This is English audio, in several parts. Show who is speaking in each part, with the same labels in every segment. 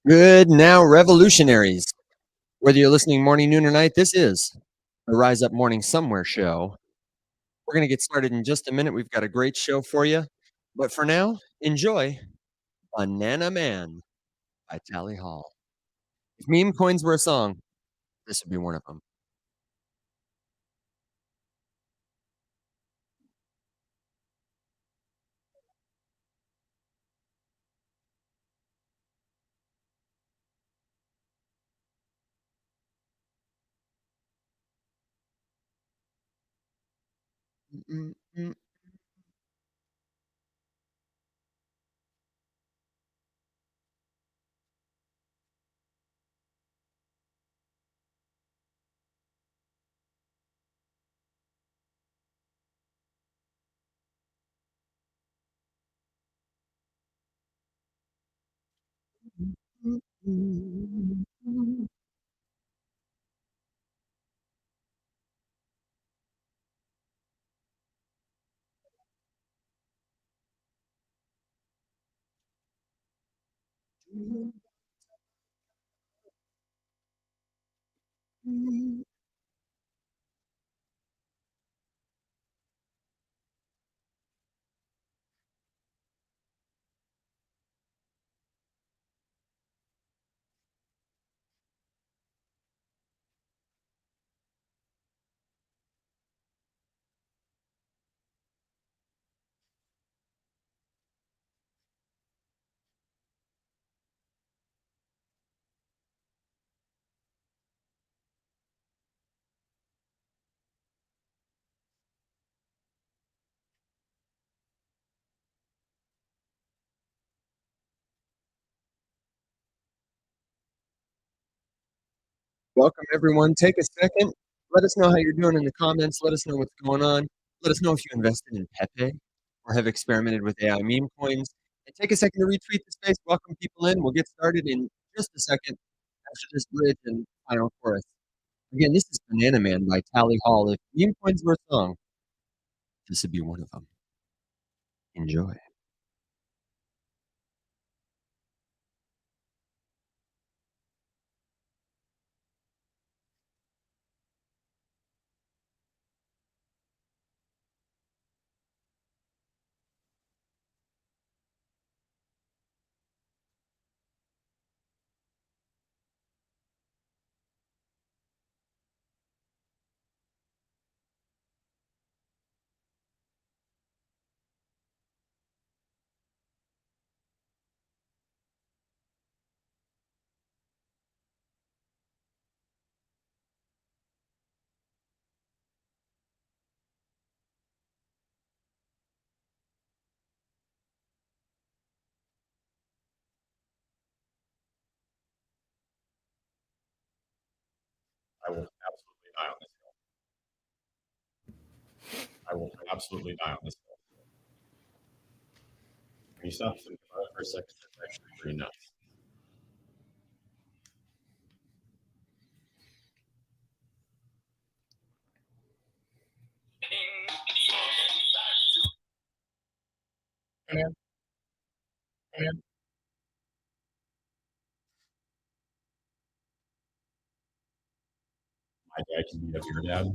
Speaker 1: Good now, revolutionaries. Whether you're listening morning, noon, or night, this is the Rise Up Morning Somewhere show. We're going to get started in just a minute. We've got a great show for you. But for now, enjoy Banana Man by Tally Hall. If meme coins were a song, this would be one of them. Mm, mm, mm, mm, mm. Welcome, everyone. Take a second. Let us know how you're doing in the comments. Let us know what's going on. Let us know if you invested in PEPE or have experimented with AI meme coins. And take a second to retweet the space. Welcome people in. We'll get started in just a second after this bridge and final chorus. Again, this is Banana Man by Tally Hall. If meme coins were a song, this would be one of them. Enjoy.
Speaker 2: I will absolutely die on this hill. I will absolutely die on this hill. Can you stop thinking about it for a second? It's actually pretty nuts. My dad can beat up your dad.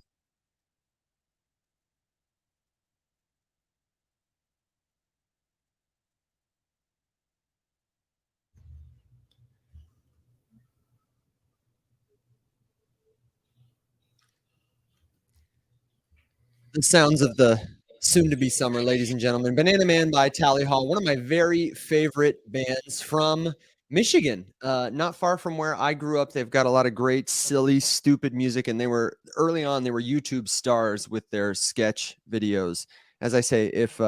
Speaker 1: The sounds of the soon-to-be summer, ladies and gentlemen. Banana Man by Tally Hall, one of my very favorite bands from Michigan, not far from where I grew up. They've got a lot of great, silly, stupid music, and they were early on. They were YouTube stars with their sketch videos. As I say, if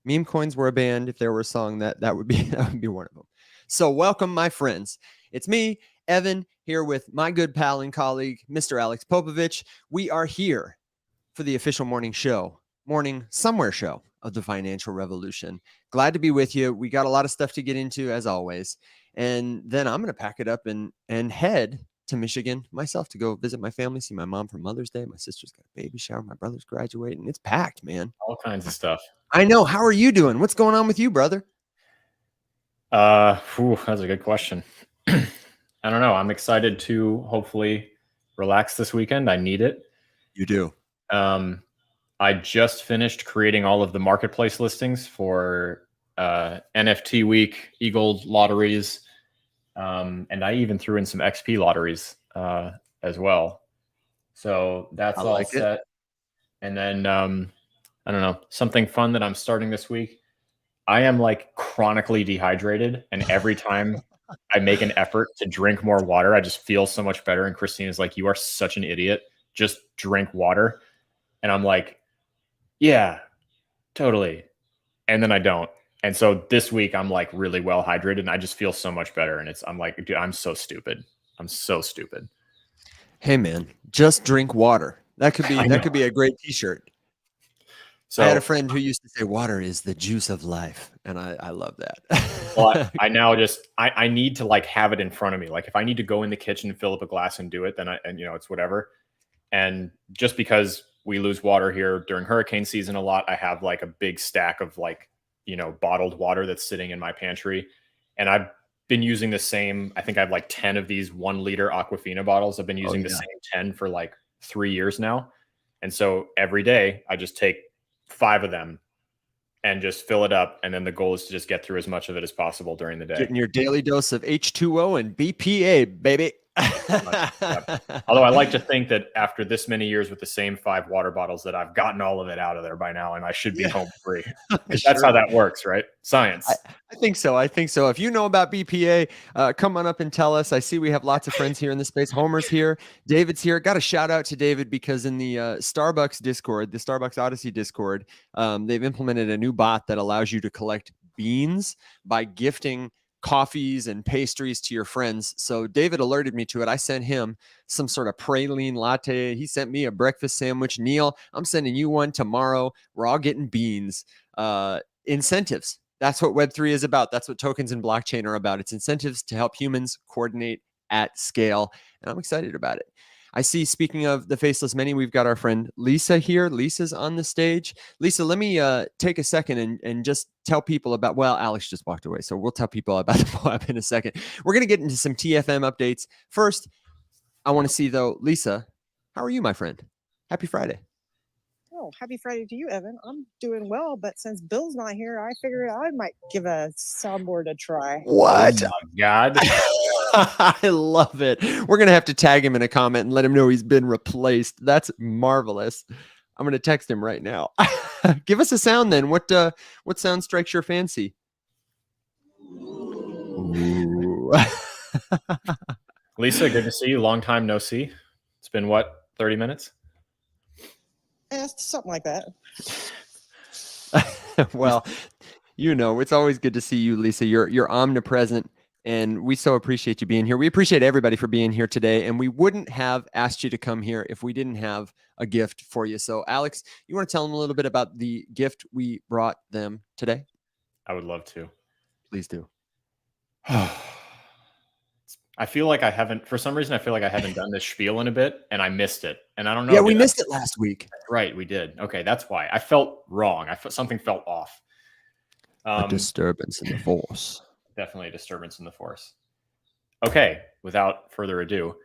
Speaker 1: meme coins were a band, if there were a song, that would be that would be one of them. So, welcome, my friends. It's me, Evan, here with my good pal and colleague, Mr. Alex Popovich. We are here for the official morning somewhere show of the financial revolution. Glad to be with you. We got a lot of stuff to get into as always. And then I'm going to pack it up and head to Michigan myself to go visit my family, see my mom for Mother's Day. My sister's got a baby shower. My brother's graduating. It's packed, man.
Speaker 2: All kinds of stuff.
Speaker 1: I know. How are you doing? What's going on with you, brother?
Speaker 2: That's a good question. I don't know. I'm excited to hopefully relax this weekend. I need it.
Speaker 1: You do.
Speaker 2: I just finished creating all of the marketplace listings for NFT week, e-gold lotteries, and I even threw in some XP lotteries as well. So that's
Speaker 1: I
Speaker 2: all
Speaker 1: like it.
Speaker 2: set. And then I don't know, something fun that I'm starting this week. I am like chronically dehydrated, and every time I make an effort to drink more water, I just feel so much better. And Christina's like, "You are such an idiot. Just drink water." And I'm like, "Yeah, totally." And then I don't. And so this week I'm like really well hydrated, and I just feel so much better. And I'm like, dude, I'm so stupid. I'm so stupid.
Speaker 1: Hey man, just drink water. That could be a great t-shirt.
Speaker 2: So
Speaker 1: I had a friend who used to say water is the juice of life, and I love that.
Speaker 2: well, I now just I need to like have it in front of me. Like if I need to go in the kitchen and fill up a glass and do it, then it's whatever. And just because we lose water here during hurricane season a lot, I have like a big stack of like, bottled water that's sitting in my pantry. And I've been using the same, I think I have like 10 of these 1 liter Aquafina bottles. I've been using the same 10 for like 3 years now. And so every day I just take 5 of them and just fill it up. And then the goal is to just get through as much of it as possible during the day.
Speaker 1: Getting your daily dose of H2O and BPA, baby.
Speaker 2: Although I like to think that after this many years with the same 5 water bottles that I've gotten all of it out of there by now, and I should be home free. That's how that works, right? Science.
Speaker 1: I think so. I think so. If you know about BPA, come on up and tell us. I see we have lots of friends here in the space. Homer's here. David's here. Got a shout out to David because in the Starbucks Discord, the Starbucks Odyssey Discord, they've implemented a new bot that allows you to collect beans by gifting coffees and pastries to your friends. So David alerted me to it. I sent him some sort of praline latte. He sent me a breakfast sandwich. Neil, I'm sending you one tomorrow. We're all getting beans. Incentives. That's what Web3 is about. That's what tokens and blockchain are about. It's incentives to help humans coordinate at scale. And I'm excited about it. I see, speaking of the Faceless Many, we've got our friend Lisa here. Lisa's on the stage. Lisa, let me take a second and just tell people about, well, Alex just walked away, so we'll tell people about the POAP in a second. We're going to get into some TFM updates. First, I want to see, though, Lisa, how are you, my friend? Happy Friday.
Speaker 3: Oh, happy Friday to you, Evan. I'm doing well, but since Bill's not here, I figured I might give a soundboard a try.
Speaker 1: What?
Speaker 2: Oh my God.
Speaker 1: I love it. We're going to have to tag him in a comment and let him know he's been replaced. That's marvelous. I'm going to text him right now. Give us a sound then. What sound strikes your fancy? Ooh.
Speaker 2: Lisa, good to see you. Long time no see. It's been what, 30 minutes?
Speaker 3: Something like that.
Speaker 1: Well, it's always good to see you, Lisa. You're omnipresent, and we so appreciate you being here. We appreciate everybody for being here today, and we wouldn't have asked you to come here if we didn't have a gift for you. So, Alex, you want to tell them a little bit about the gift we brought them today?
Speaker 2: I would love to.
Speaker 1: Please do.
Speaker 2: I feel like for some reason, I feel like I haven't done this spiel in a bit, and I missed it. And I don't know.
Speaker 1: Yeah, we missed it last week.
Speaker 2: Right, we did. Okay, that's why. I felt wrong. Something felt off.
Speaker 1: A disturbance in the force.
Speaker 2: Definitely a disturbance in the force. Okay, without further ado,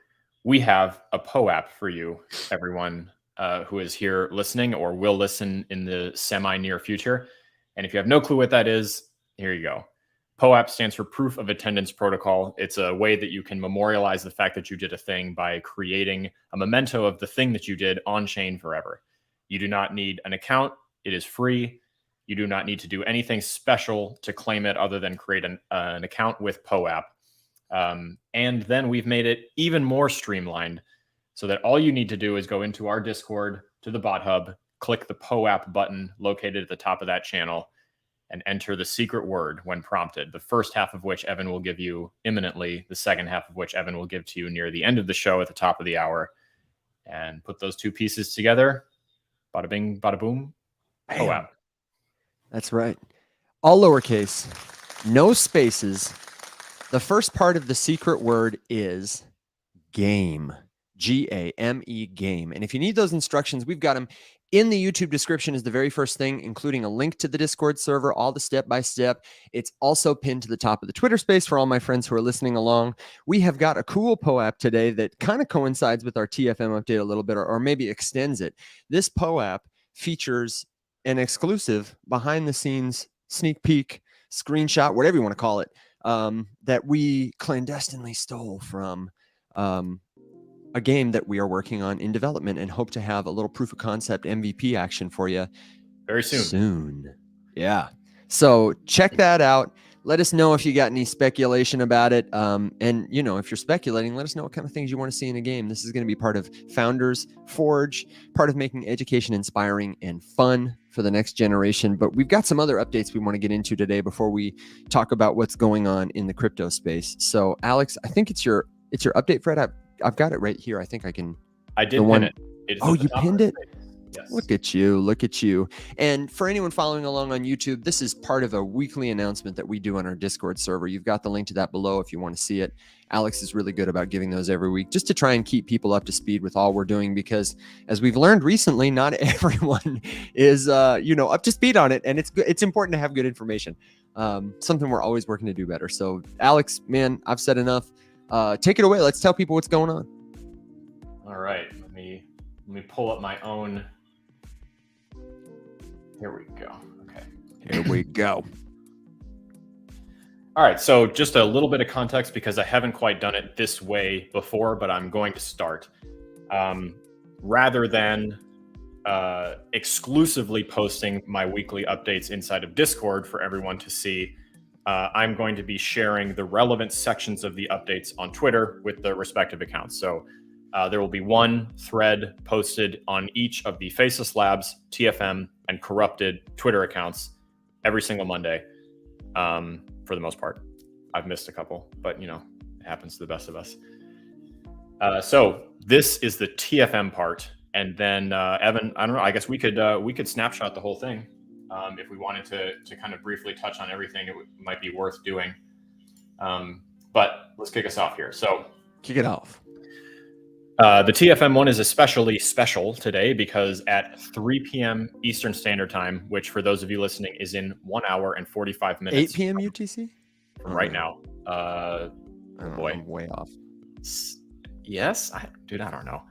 Speaker 2: we have a POAP for you, everyone who is here listening or will listen in the semi-near future. And if you have no clue what that is, here you go. POAP stands for Proof of Attendance Protocol. It's a way that you can memorialize the fact that you did a thing by creating a memento of the thing that you did on chain forever. You do not need an account. It is free. You do not need to do anything special to claim it other than create an account with POAP. And then we've made it even more streamlined so that all you need to do is go into our Discord, to the bot hub, click the POAP button located at the top of that channel, and enter the secret word when prompted, the first half of which Evan will give you imminently, the second half of which Evan will give to you near the end of the show at the top of the hour. And put those two pieces together. Bada bing, bada boom. POAP.
Speaker 1: That's right. All lowercase, no spaces. The first part of the secret word is game. Game, game. And if you need those instructions, we've got them in the YouTube description is the very first thing, including a link to the Discord server, all the step-by-step. It's also pinned to the top of the Twitter space for all my friends who are listening along. We have got a cool POAP today that kind of coincides with our TFM update a little bit, or maybe extends it. This POAP features an exclusive behind-the-scenes sneak peek, screenshot, whatever you want to call it, that we clandestinely stole from a game that we are working on in development and hope to have a little proof of concept MVP action for you
Speaker 2: very soon.
Speaker 1: Yeah. So check that out. Let us know if you got any speculation about it. And, you know, if you're speculating, let us know what kind of things you want to see in a game. This is going to be part of Founders Forge, part of making education inspiring and fun for the next generation. But we've got some other updates we want to get into today before we talk about what's going on in the crypto space. So, Alex, I think it's your update, Fred. I've got it right here. I think I can.
Speaker 2: I did pin it.
Speaker 1: Oh, you pinned it?
Speaker 2: Yes.
Speaker 1: Look at you. Look at you. And for anyone following along on YouTube, this is part of a weekly announcement that we do on our Discord server. You've got the link to that below if you want to see it. Alex is really good about giving those every week just to try and keep people up to speed with all we're doing, because as we've learned recently, not everyone is, up to speed on it. And it's important to have good information. Something we're always working to do better. So Alex, man, I've said enough. Take it away. Let's tell people what's going on.
Speaker 2: All right. Let me pull up my own. Here we go. Okay.
Speaker 1: Here we go.
Speaker 2: All right. So just a little bit of context, because I haven't quite done it this way before, but I'm going to start. Rather than exclusively posting my weekly updates inside of Discord for everyone to see, I'm going to be sharing the relevant sections of the updates on Twitter with the respective accounts. So there will be one thread posted on each of the Faceless Labs, TFM, and Corrupted Twitter accounts every single Monday, for the most part. I've missed a couple, but it happens to the best of us. So this is the TFM part. And then Evan, I don't know, I guess we could snapshot the whole thing. If we wanted to kind of briefly touch on everything, it might be worth doing. But let's kick us off here. So
Speaker 1: kick it off.
Speaker 2: The TFM one is especially special today because at 3 p.m. Eastern Standard Time, which for those of you listening is in 1 hour and 45 minutes.
Speaker 1: 8 p.m. UTC?
Speaker 2: From right now. Boy.
Speaker 1: I'm way off.
Speaker 2: Yes? I don't know.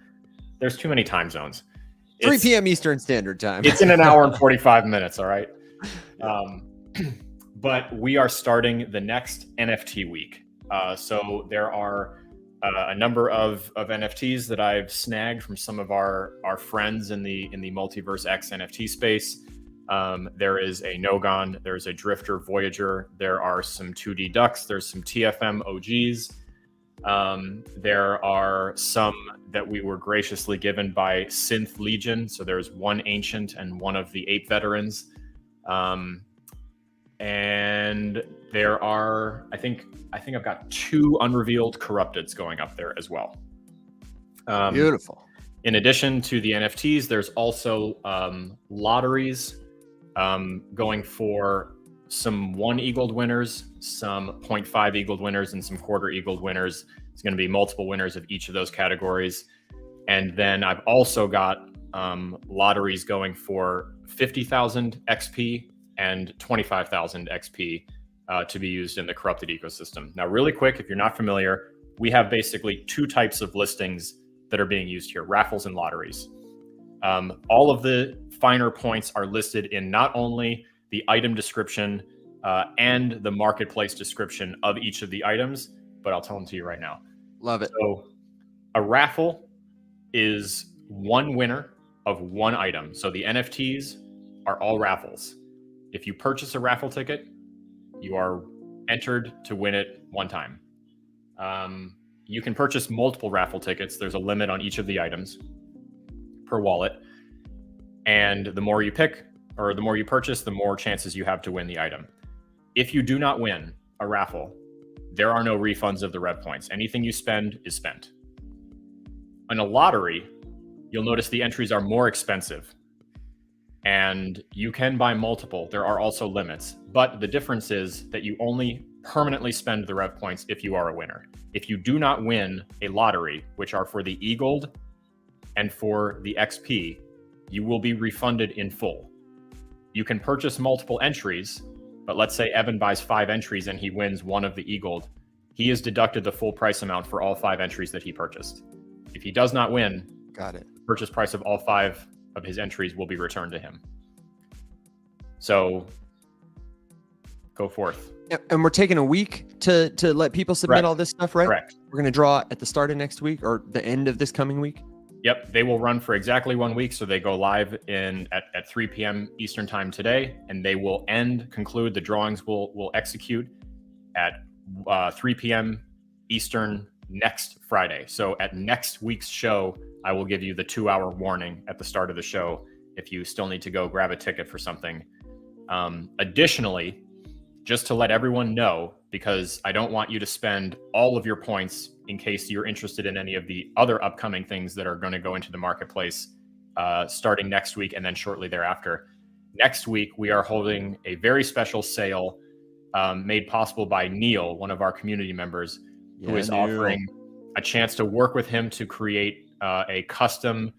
Speaker 2: There's too many time zones.
Speaker 1: 3 p.m. Eastern Standard Time.
Speaker 2: It's in 1 hour and 45 minutes, all right? But we are starting the next NFT week. So there are a number of NFTs that I've snagged from some of our friends in the Multiverse X NFT space. There is a Nogon, there's a Drifter Voyager, there are some 2D Ducks, there's some TFM OGs. There are some that we were graciously given by Synth Legion. So there's one Ancient and one of the Ape Veterans. And there are, I think I've got 2 unrevealed Corrupteds going up there as well.
Speaker 1: Beautiful.
Speaker 2: In addition to the NFTs, there's also lotteries going for some 1 eagled winners, some 0.5 eagled winners, and some quarter eagled winners. It's going to be multiple winners of each of those categories. And then I've also got lotteries going for 50,000 XP and 25,000 XP to be used in the Corrupted ecosystem. Now, really quick, if you're not familiar, we have basically 2 types of listings that are being used here: raffles and lotteries. All of the finer points are listed in not only the item description and the marketplace description of each of the items, but I'll tell them to you right now.
Speaker 1: Love it.
Speaker 2: So a raffle is 1 winner of 1 item. So the NFTs are all raffles. If you purchase a raffle ticket, you are entered to win it 1 time. You can purchase multiple raffle tickets. There's a limit on each of the items per wallet. And the more you pick, or the more you purchase, the more chances you have to win the item. If you do not win a raffle, there are no refunds of the rev points. Anything you spend is spent. In a lottery, you'll notice the entries are more expensive. And you can buy multiple. There are also limits. But the difference is that you only permanently spend the rev points if you are a winner. If you do not win a lottery, which are for the e-gold and for the XP, you will be refunded in full. You can purchase multiple entries, but let's say Evan buys 5 entries and he wins one of the e-gold. He is deducted the full price amount for all 5 entries that he purchased. If he does not win,
Speaker 1: Got it.
Speaker 2: the purchase price of all 5 of his entries will be returned to him. So go forth.
Speaker 1: And we're taking a week to let people submit
Speaker 2: Correct.
Speaker 1: all this stuff, right?
Speaker 2: Correct.
Speaker 1: We're going to draw at the start of next week or the end of this coming week?
Speaker 2: Yep, they will run for exactly 1 week. So they go live at 3 p.m. Eastern time today, and they will conclude. The drawings will execute at 3 p.m. Eastern next Friday. So at next week's show, I will give you the 2-hour warning at the start of the show if you still need to go grab a ticket for something. Additionally, just to let everyone know, because I don't want you to spend all of your points in case you're interested in any of the other upcoming things that are going to go into the marketplace starting next week and then shortly thereafter. Next week, we are holding a very special sale made possible by Neil, one of our community members, who is offering a chance to work with him to create a custom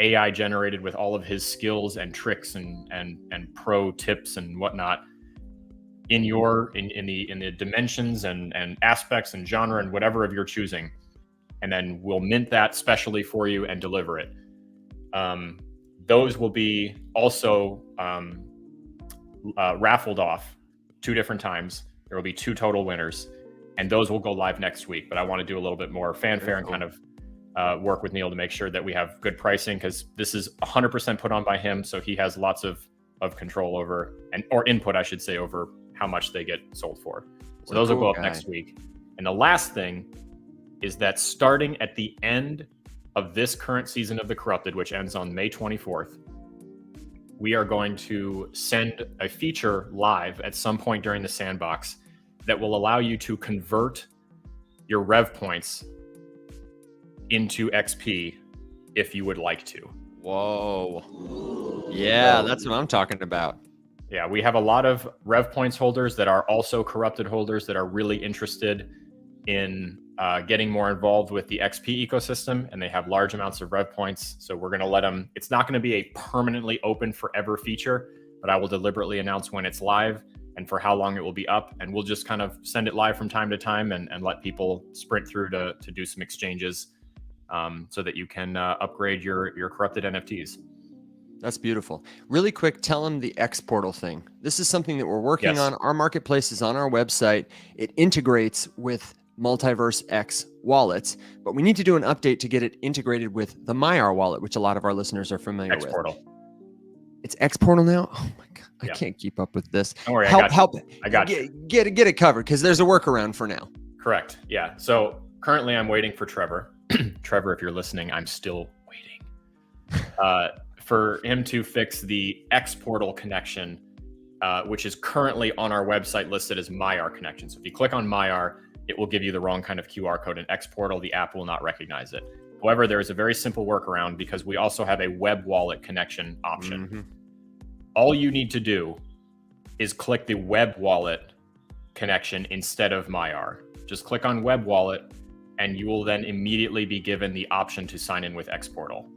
Speaker 2: AI generated with all of his skills and tricks and pro tips and whatnot in the dimensions and aspects and genre and whatever of your choosing, and then we'll mint that specially for you and deliver it. Those will be also raffled off 2 different times. There will be 2 total winners, and those will go live next week. But I want to do a little bit more fanfare and kind of work with Neil to make sure that we have good pricing, because this is 100% put on by him, so he has lots of control over or input, I should say, over how much they get sold for. So those will go up next week. And the last thing is that starting at the end of this current season of The Corrupted, which ends on May 24th, we are going to send a feature live at some point during the sandbox that will allow you to convert your rev points into XP if you would like to.
Speaker 1: Whoa. Yeah, that's what I'm talking about.
Speaker 2: Yeah, we have a lot of rev points holders that are also corrupted holders that are really interested in getting more involved with the XP ecosystem, and they have large amounts of rev points. So we're going to let them, it's not going to be a permanently open forever feature, but I will deliberately announce when it's live and for how long it will be up. And we'll just kind of send it live from time to time and let people sprint through to do some exchanges so that you can upgrade your corrupted NFTs.
Speaker 1: That's beautiful. Really quick, tell them the X portal thing. This is something that we're working on. Our marketplace is on our website. It integrates with Multiverse X wallets, but we need to do an update to get it integrated with the MyR wallet, which a lot of our listeners are familiar with.
Speaker 2: Portal.
Speaker 1: It's X portal now? Oh my God. I can't keep up with this.
Speaker 2: Don't worry,
Speaker 1: help.
Speaker 2: I got you.
Speaker 1: Get it covered, because there's a workaround for now.
Speaker 2: Correct. Yeah. So currently I'm waiting for Trevor. Trevor, if you're listening, I'm still waiting. For him to fix the X portal connection, which is currently on our website listed as MyR connection. So if you click on MyR, it will give you the wrong kind of QR code. In X portal, the app will not recognize it. However, there is a very simple workaround because we also have a web wallet connection option. Mm-hmm. All you need to do is click the web wallet connection instead of MyR. Just click on web wallet, and you will then immediately be given the option to sign in with X portal,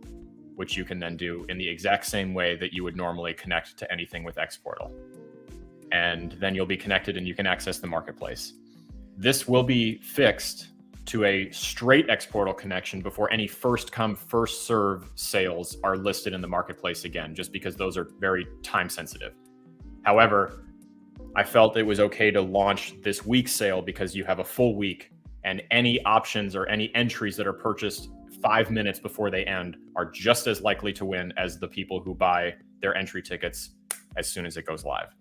Speaker 2: which you can then do in the exact same way that you would normally connect to anything with X portal. And then you'll be connected and you can access the marketplace. This will be fixed to a straight X portal connection before any first come, first serve sales are listed in the marketplace again, just because those are very time sensitive. However, I felt it was okay to launch this week's sale because you have a full week, and any options or any entries that are purchased 5 minutes before they end are just as likely to win as the people who buy their entry tickets as soon as it goes live.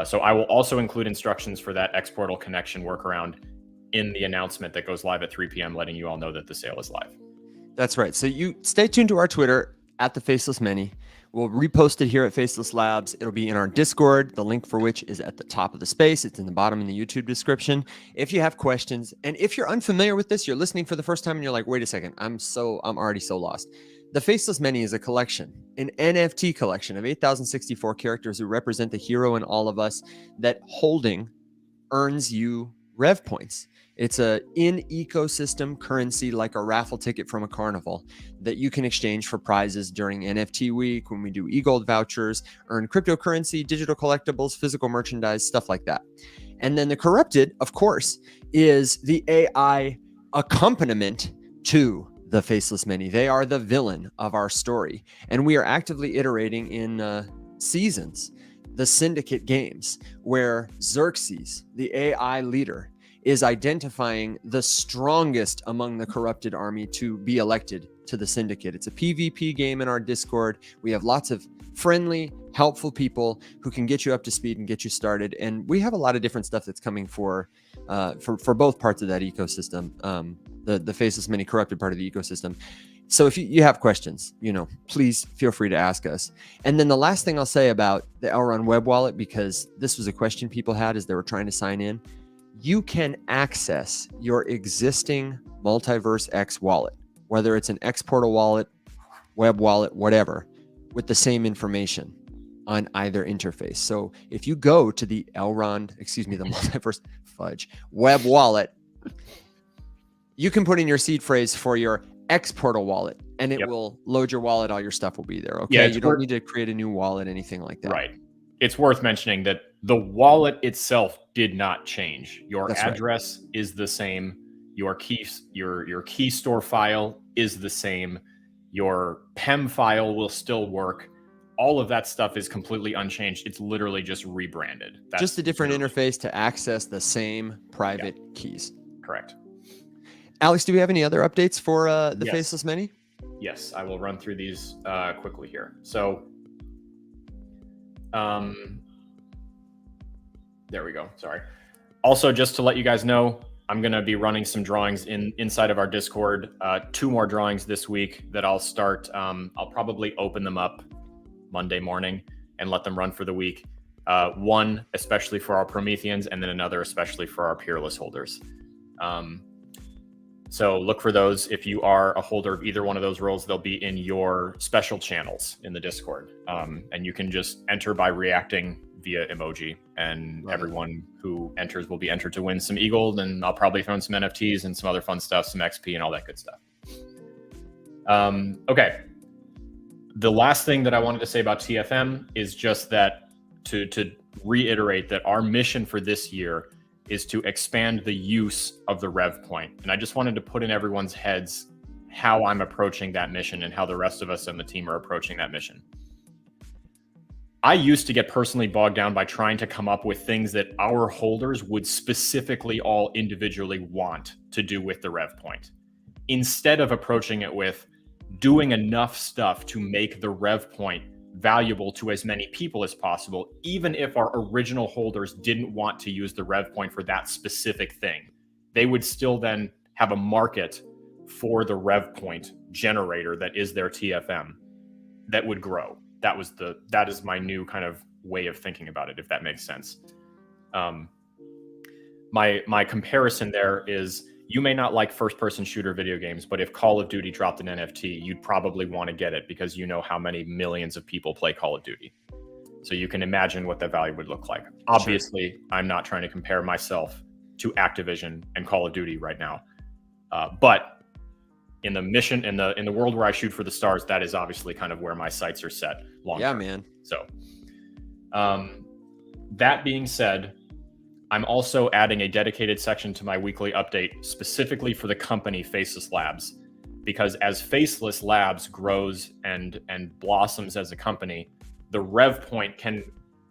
Speaker 2: So I will also include instructions for that X portal connection workaround in the announcement that goes live at 3 p.m., letting you all know that the sale is live.
Speaker 1: That's right. So you stay tuned to our Twitter at the Faceless Many. We'll repost it here at Faceless Labs. It'll be in our Discord, the link for which is at the top of the space. It's in the bottom in the YouTube description. If you have questions, and if you're unfamiliar with this, you're listening for the first time and you're like, wait a second, I'm already so lost. The Faceless Many is a collection, an NFT collection of 8,064 characters who represent the hero in all of us, that holding earns you rev points. It's a in-ecosystem currency like a raffle ticket from a carnival that you can exchange for prizes during NFT week when we do e-gold vouchers, earn cryptocurrency, digital collectibles, physical merchandise, stuff like that. And then the corrupted, of course, is the AI accompaniment to the Faceless Many. They are the villain of our story. And we are actively iterating in seasons, the syndicate games, where Xerxes, the AI leader, is identifying the strongest among the corrupted army to be elected to the syndicate. It's a PvP game in our Discord. We have lots of friendly, helpful people who can get you up to speed and get you started. And we have a lot of different stuff that's coming for both parts of that ecosystem, the Faceless Many corrupted part of the ecosystem. So if you have questions, please feel free to ask us. And then the last thing I'll say about the Elrond web wallet, because this was a question people had as they were trying to sign in, you can access your existing Multiverse X wallet, whether it's an X Portal wallet, web wallet, whatever, with the same information on either interface. So if you go to the Multiverse web wallet, you can put in your seed phrase for your X Portal wallet, and it will load your wallet. All your stuff will be there. Okay. Yeah, you don't need to create a new wallet, anything like that.
Speaker 2: Right. It's worth mentioning that the wallet itself did not change. Your address is the same. Your key store file is the same. Your PEM file will still work. All of that stuff is completely unchanged. It's literally just rebranded. That's
Speaker 1: just a different interface to access the same private keys.
Speaker 2: Correct.
Speaker 1: Alex, do we have any other updates for the Faceless Many?
Speaker 2: Yes, I will run through these quickly here. So, there we go. Sorry. Also, just to let you guys know, I'm going to be running some drawings inside of our Discord. 2 more drawings this week that I'll start. I'll probably open them up Monday morning and let them run for the week. One especially for our Prometheans, and then another especially for our Peerless holders. So look for those. If you are a holder of either one of those roles, they'll be in your special channels in the Discord. And you can just enter by reacting via emoji, and everyone who enters will be entered to win some e-gold, and I'll probably throw in some NFTs and some other fun stuff, some XP and all that good stuff. Okay. The last thing that I wanted to say about TFM is just that to reiterate that our mission for this year is to expand the use of the rev point. And I just wanted to put in everyone's heads how I'm approaching that mission and how the rest of us on the team are approaching that mission. I used to get personally bogged down by trying to come up with things that our holders would specifically all individually want to do with the rev point, instead of approaching it with doing enough stuff to make the rev point valuable to as many people as possible, even if our original holders didn't want to use the rev point for that specific thing. They would still then have a market for the rev point generator that is their TFM that would grow. That is my new kind of way of thinking about it, if that makes sense. My comparison there is, you may not like first-person shooter video games, but if Call of Duty dropped an NFT, you'd probably want to get it because you know how many millions of people play Call of Duty. So you can imagine what that value would look like. Obviously, I'm not trying to compare myself to Activision and Call of Duty right now, but in the mission, in the world where I shoot for the stars, that is obviously kind of where my sights are set long term.
Speaker 1: Yeah, man.
Speaker 2: So, that being said, I'm also adding a dedicated section to my weekly update specifically for the company Faceless Labs, because as Faceless Labs grows and blossoms as a company, the rev point can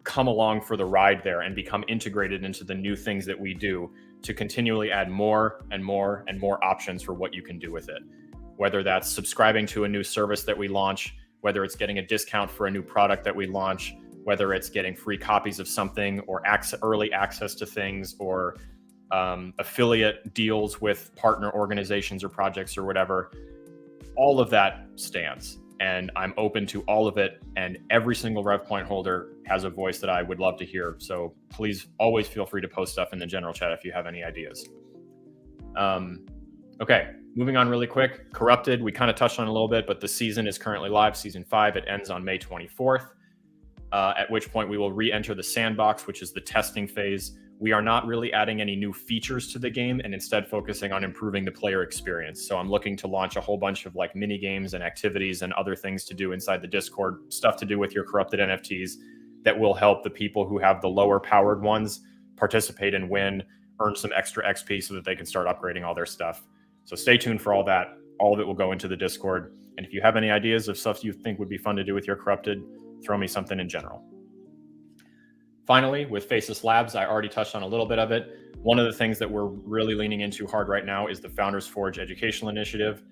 Speaker 2: come along for the ride there and become integrated into the new things that we do to continually add more and more and more options for what you can do with it. Whether that's subscribing to a new service that we launch, whether it's getting a discount for a new product that we launch, whether it's getting free copies of something or early access to things, or affiliate deals with partner organizations or projects or whatever, all of that stands. And I'm open to all of it. And every single rev point holder has a voice that I would love to hear. So please always feel free to post stuff in the general chat if you have any ideas. Okay, moving on really quick. Corrupted, we kind of touched on a little bit, but the season is currently live, season 5. It ends on May 24th, at which point we will re-enter the sandbox, which is the testing phase, we are not really adding any new features to the game and instead focusing on improving the player experience. So I'm looking to launch a whole bunch of like mini games and activities and other things to do inside the Discord, stuff to do with your corrupted NFTs that will help the people who have the lower powered ones participate and win, earn some extra XP so that they can start upgrading all their stuff. So stay tuned for all that. All of it will go into the Discord. And if you have any ideas of stuff you think would be fun to do with your corrupted, throw me something in general. Finally, with Faceless Labs, I already touched on a little bit of it. One of the things that we're really leaning into hard right now is the Founders Forge Educational Initiative.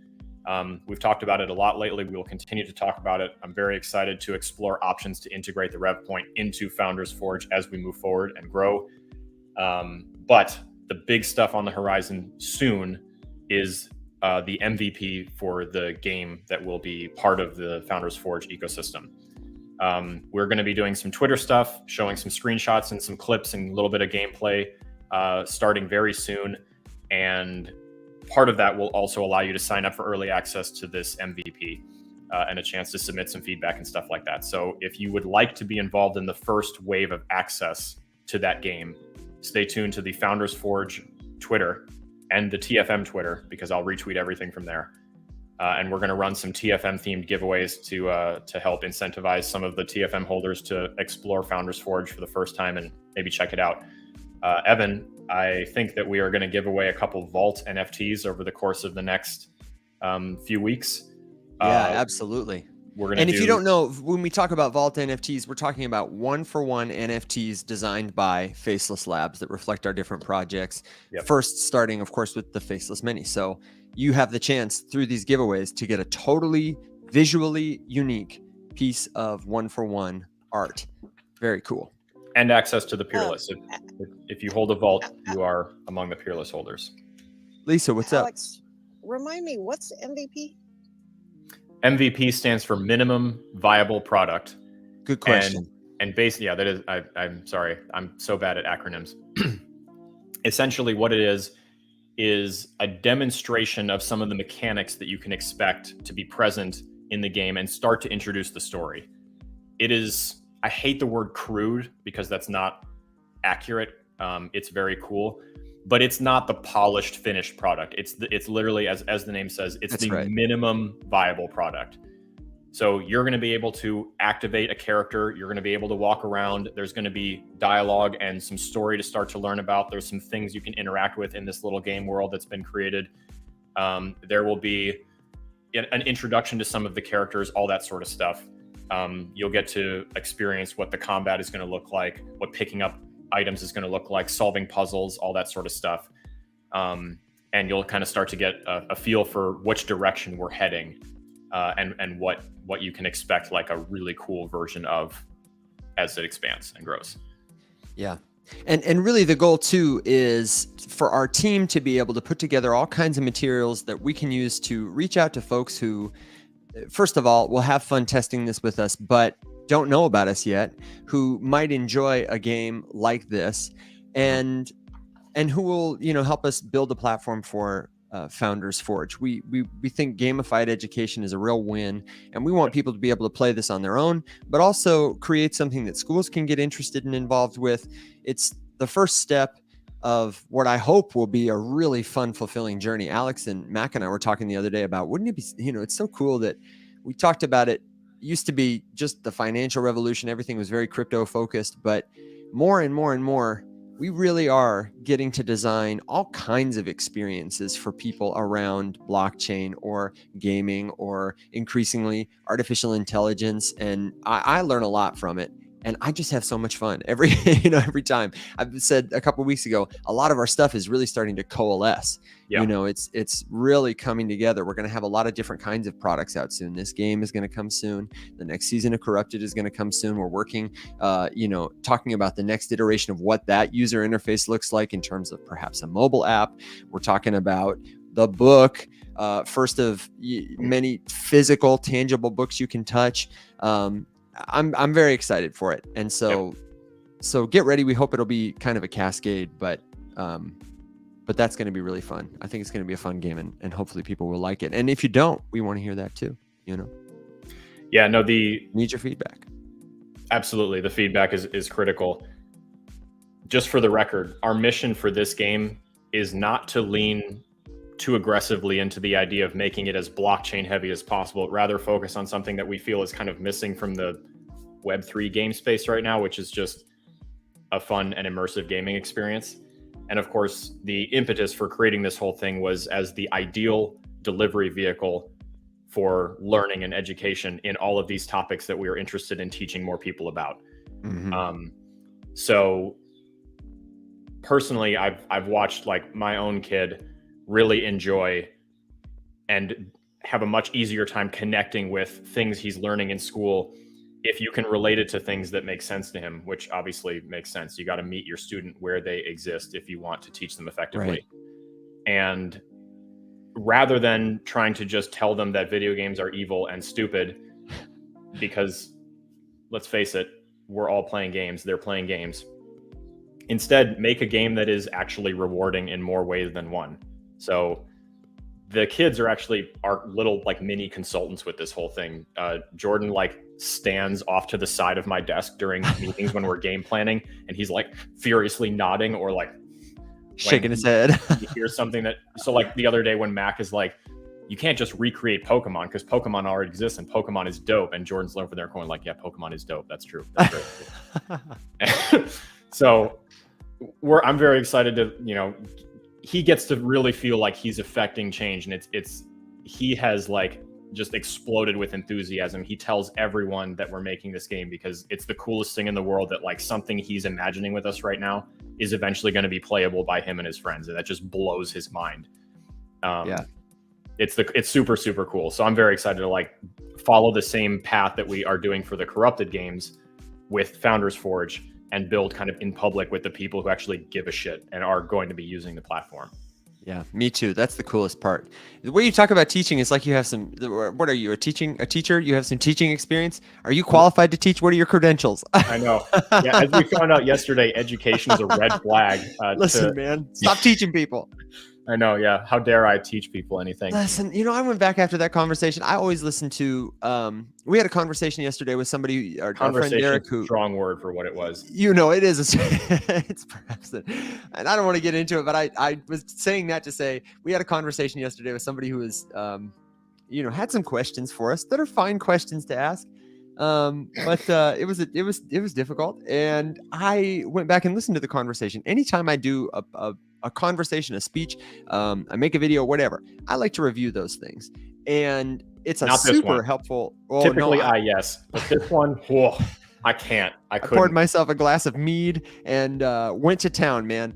Speaker 2: We've talked about it a lot lately. We will continue to talk about it. I'm very excited to explore options to integrate the Rev Point into Founders Forge as we move forward and grow. But the big stuff on the horizon soon is the MVP for the game that will be part of the Founders Forge ecosystem. We're going to be doing some Twitter stuff, showing some screenshots and some clips and a little bit of gameplay starting very soon. And part of that will also allow you to sign up for early access to this MVP and a chance to submit some feedback and stuff like that. So if you would like to be involved in the first wave of access to that game, stay tuned to the Founders Forge Twitter and the TFM Twitter, because I'll retweet everything from there. And we're going to run some TFM themed giveaways to help incentivize some of the TFM holders to explore Founders Forge for the first time and maybe check it out. Evan, I think that we are going to give away a couple Vault NFTs over the course of the next few weeks.
Speaker 1: Yeah, absolutely.
Speaker 2: And
Speaker 1: if you don't know, when we talk about Vault NFTs, we're talking about 1-for-1 NFTs designed by Faceless Labs that reflect our different projects.
Speaker 2: Yep.
Speaker 1: First, starting, of course, with the Faceless Many. So you have the chance through these giveaways to get a totally visually unique piece of 1-for-1 art. Very cool.
Speaker 2: And access to the Peerless. If you hold a Vault, you are among the Peerless holders.
Speaker 1: Lisa, what's
Speaker 3: Alex, remind me, what's MVP?
Speaker 2: MVP stands for minimum viable product.
Speaker 1: Good question.
Speaker 2: And basically, yeah, that is, I'm sorry. I'm so bad at acronyms. Essentially what it is a demonstration of some of the mechanics that you can expect to be present in the game and start to introduce the story. It is, I hate the word crude because that's not accurate. It's very cool, but it's not the polished finished product. It's literally, as the name says, it's minimum viable product. So you're going to be able to activate a character. You're going to be able to walk around. There's going to be dialogue and some story to start to learn about. There's some things you can interact with in this little game world that's been created. There will be an introduction to some of the characters, all that sort of stuff. You'll get to experience what the combat is going to look like, what picking up items is going to look like, solving puzzles, all that sort of stuff. And you'll kind of start to get a feel for which direction we're heading, and what you can expect, like a really cool version of as it expands and grows. Yeah.
Speaker 1: And really the goal too is for our team to be able to put together all kinds of materials that we can use to reach out to folks who, first of all, will have fun testing this with us, but don't know about us yet, who might enjoy a game like this, and who will, help us build a platform for Founders Forge. We think gamified education is a real win, and we want people to be able to play this on their own, but also create something that schools can get interested and involved with. It's the first step of what I hope will be a really fun, fulfilling journey. Alex and Mac and I were talking the other day about, wouldn't it be, it's so cool that we talked about it. Used to be just the financial revolution. Everything was very crypto focused, but more and more and more, we really are getting to design all kinds of experiences for people around blockchain or gaming or increasingly artificial intelligence. And I learn a lot from it. And I just have so much fun every time. I've said a couple of weeks ago, a lot of our stuff is really starting to coalesce. Yeah. It's really coming together. We're going to have a lot of different kinds of products out soon. This game is going to come soon. The next season of Corrupted is going to come soon. We're working, talking about the next iteration of what that user interface looks like in terms of perhaps a mobile app. We're talking about the book, first of many physical, tangible books you can touch. I'm very excited for it. And so get ready. We hope it'll be kind of a cascade, but that's going to be really fun. I think it's going to be a fun game, and hopefully people will like it. And if you don't, we want to hear that too,
Speaker 2: Yeah, no, need
Speaker 1: your feedback.
Speaker 2: Absolutely. The feedback is critical. just for the record, our mission for this game is not to lean too aggressively into the idea of making it as blockchain heavy as possible, rather focus on something that we feel is kind of missing from the Web3 game space right now, which is just a fun and immersive gaming experience. And of course, the impetus for creating this whole thing was as the ideal delivery vehicle for learning and education in all of these topics that we are interested in teaching more people about. So personally, I've watched like my own kid really enjoy and have a much easier time connecting with things he's learning in school if you can relate it to things that make sense to him, which obviously makes sense. You got to meet your student where they exist if you want to teach them effectively. Right. And rather than trying to just tell them that video games are evil and stupid, because let's face it, we're all playing games, they're playing games. Instead, make a game that is actually rewarding in more ways than one. So the kids are actually our little like mini consultants with this whole thing. Jordan like stands off to the side of my desk during meetings when we're game planning, and he's like furiously nodding or like
Speaker 1: shaking his head.
Speaker 2: Here's something that, so like the other day when Mac is like, you can't just recreate Pokemon because Pokemon already exists and Pokemon is dope. And Jordan's over there going like, yeah, Pokemon is dope. That's true. That's great. So I'm very excited to, you know, he gets to really feel like he's affecting change, and he has like just exploded with enthusiasm. He tells everyone that we're making this game because it's the coolest thing in the world, that like something he's imagining with us right now is eventually going to be playable by him and his friends, and that just blows his mind. It's super, super cool. So I'm very excited to like follow the same path that we are doing for the Corrupted games with Founders Forge, and build kind of in public with the people who actually give a shit and are going to be using the platform.
Speaker 1: Yeah, me too. That's the coolest part. The way you talk about teaching is like you have some, what are you, a teacher? You have some teaching experience? Are you qualified to teach? What are your credentials?
Speaker 2: I know. Yeah, as we found out yesterday, education is a red flag.
Speaker 1: Listen, man, stop teaching people.
Speaker 2: I know, yeah. How dare I teach people anything?
Speaker 1: Listen, you know, I went back after that conversation. I always listen to, we had a conversation yesterday with somebody, our friend Derek, who,
Speaker 2: strong word for what it was.
Speaker 1: You know, it is, it's perhaps, and I don't want to get into it, but I was saying that to say, we had a conversation yesterday with somebody who was, you know, had some questions for us that are fine questions to ask. But it was difficult. And I went back and listened to the conversation. Anytime I do a conversation, a speech, I make a video, whatever, I like to review those things. And it's a super helpful.
Speaker 2: Oh, typically, no, yes. But this one, whoa, I can't. I
Speaker 1: poured myself a glass of mead and went to town, man.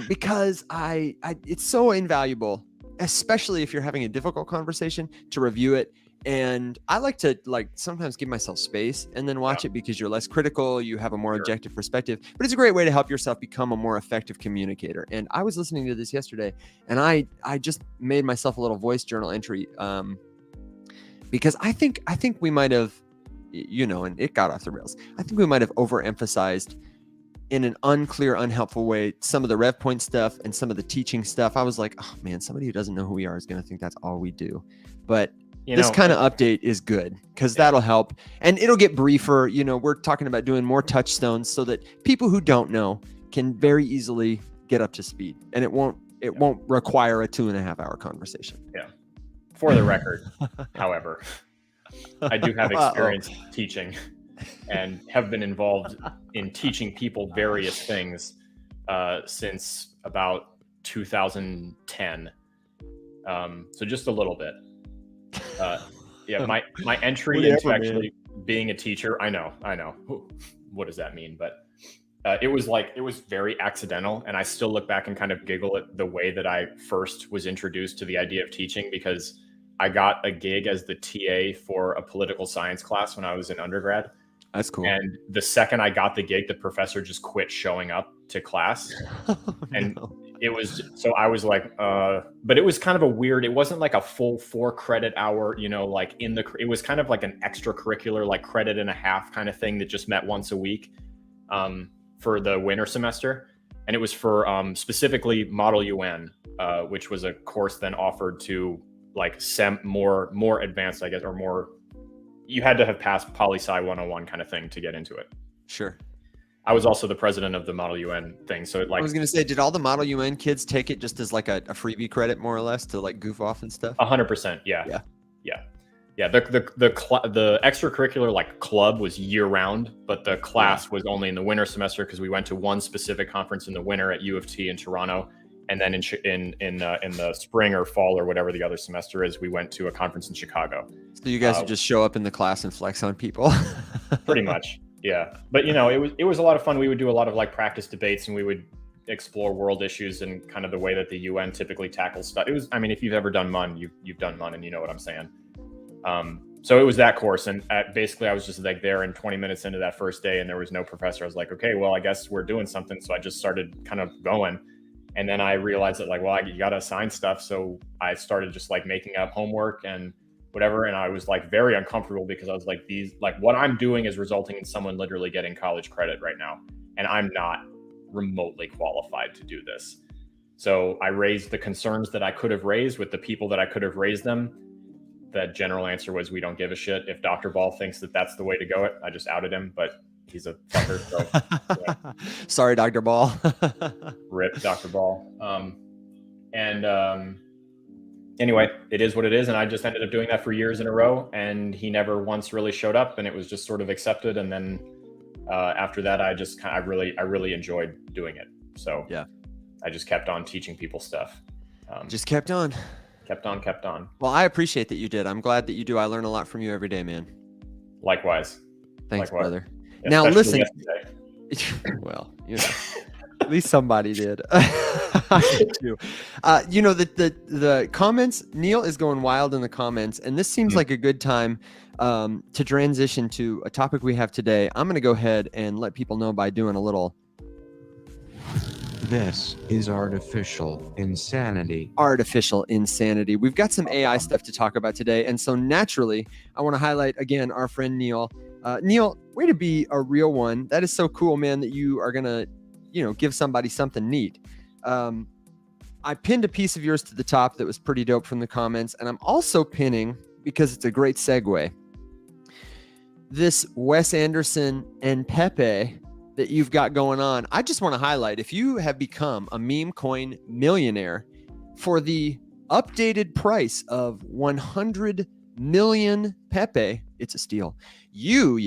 Speaker 1: Because it's so invaluable, especially if you're having a difficult conversation, to review it. And I like to sometimes give myself space and then watch it, because you're less critical, you have a more objective perspective, but it's a great way to help yourself become a more effective communicator. And I was listening to this yesterday, and I just made myself a little voice journal entry, because I think we might have, you know, and it got off the rails. I think we might have overemphasized in an unclear, unhelpful way some of the rev point stuff and some of the teaching stuff. I was like, oh man, somebody who doesn't know who we are is going to think that's all we do. But this kind of update is good, because that'll help, and it'll get briefer. You know, we're talking about doing more touchstones so that people who don't know can very easily get up to speed, and it won't require a 2.5 hour conversation.
Speaker 2: Yeah. For the record, however, I do have experience teaching and have been involved in teaching people various things since about 2010. So just a little bit. My entry into actually being a teacher, I know. What does that mean? But it was very accidental, and I still look back and kind of giggle at the way that I first was introduced to the idea of teaching, because I got a gig as the TA for a political science class when I was in undergrad.
Speaker 1: That's cool.
Speaker 2: And the second I got the gig, the professor just quit showing up to class. It was, so I was like, but it was kind of a weird, it wasn't like a full 4 credit hour, you know, like it was kind of like an extracurricular, like 1.5 credit kind of thing that just met once a week for the winter semester. And it was for specifically Model UN, which was a course then offered to like more advanced, I guess, or more, you had to have passed Poli-Sci 101 kind of thing to get into it.
Speaker 1: Sure.
Speaker 2: I was also the president of the Model UN thing. So
Speaker 1: I was gonna say, did all the Model UN kids take it just as like a freebie credit, more or less, to like goof off and stuff?
Speaker 2: 100%. Yeah. The extracurricular like club was year round, but the class was only in the winter semester because we went to one specific conference in the winter at U of T in Toronto, and then in the spring or fall or whatever the other semester is, we went to a conference in Chicago.
Speaker 1: So you guys would just show up in the class and flex on people.
Speaker 2: Pretty much, yeah. But it was a lot of fun. We would do a lot of like practice debates, and we would explore world issues and kind of the way that the UN typically tackles stuff. It was, I mean, if you've ever done MUN, you've done MUN, and you know what I'm saying. So it was that course, and basically I was just like there, and 20 minutes into that first day, and there was no professor. I was like, okay, well, I guess we're doing something. So I just started kind of going, and then I realized that like, well, you got to assign stuff. So I started just like making up homework and whatever, and I was like very uncomfortable because I was like, what I'm doing is resulting in someone literally getting college credit right now, and I'm not remotely qualified to do this. So I raised the concerns that I could have raised with the people that I could have raised them. The general answer was, we don't give a shit. If Dr. Ball thinks that that's the way to go, I just outed him, but he's a fucker. So, yeah.
Speaker 1: Sorry, Dr. Ball.
Speaker 2: Rip Dr. Ball. Anyway, it is what it is. And I just ended up doing that for years in a row. And he never once really showed up, and it was just sort of accepted. And then after that, I really enjoyed doing it. So
Speaker 1: yeah,
Speaker 2: I just kept on teaching people stuff.
Speaker 1: Just kept on.
Speaker 2: Kept on.
Speaker 1: Well, I appreciate that you did. I'm glad that you do. I learn a lot from you every day, man.
Speaker 2: Likewise.
Speaker 1: Thanks, brother.
Speaker 2: Yeah,
Speaker 1: now, listen. Well, at least somebody did. The comments, Neil is going wild in the comments, and this seems like a good time to transition to a topic we have today. I'm going to go ahead and let people know by doing a little.
Speaker 4: This is artificial insanity.
Speaker 1: Artificial insanity. We've got some AI stuff to talk about today. And so naturally, I want to highlight again our friend Neil. Neil, way to be a real one. That is so cool, man, that you are going to, give somebody something neat. I pinned a piece of yours to the top that was pretty dope from the comments. And I'm also pinning, because it's a great segue, this Wes Anderson and PEPE that you've got going on. I just want to highlight, if you have become a Memecoin millionaire for the updated price of 100 million PEPE, it's a steal. You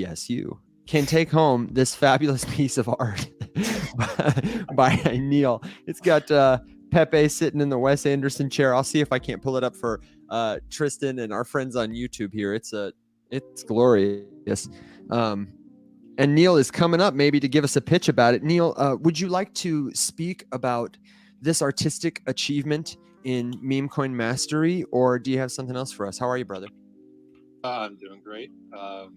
Speaker 1: can take home this fabulous piece of art by Neil. It's got PEPE sitting in the Wes Anderson chair. I'll see if I can't pull it up for Tristan and our friends on YouTube here. It's glorious. And Neil is coming up maybe to give us a pitch about it. Neil, would you like to speak about this artistic achievement in Memecoin mastery, or do you have something else for us? How are you, brother?
Speaker 5: I'm doing great. I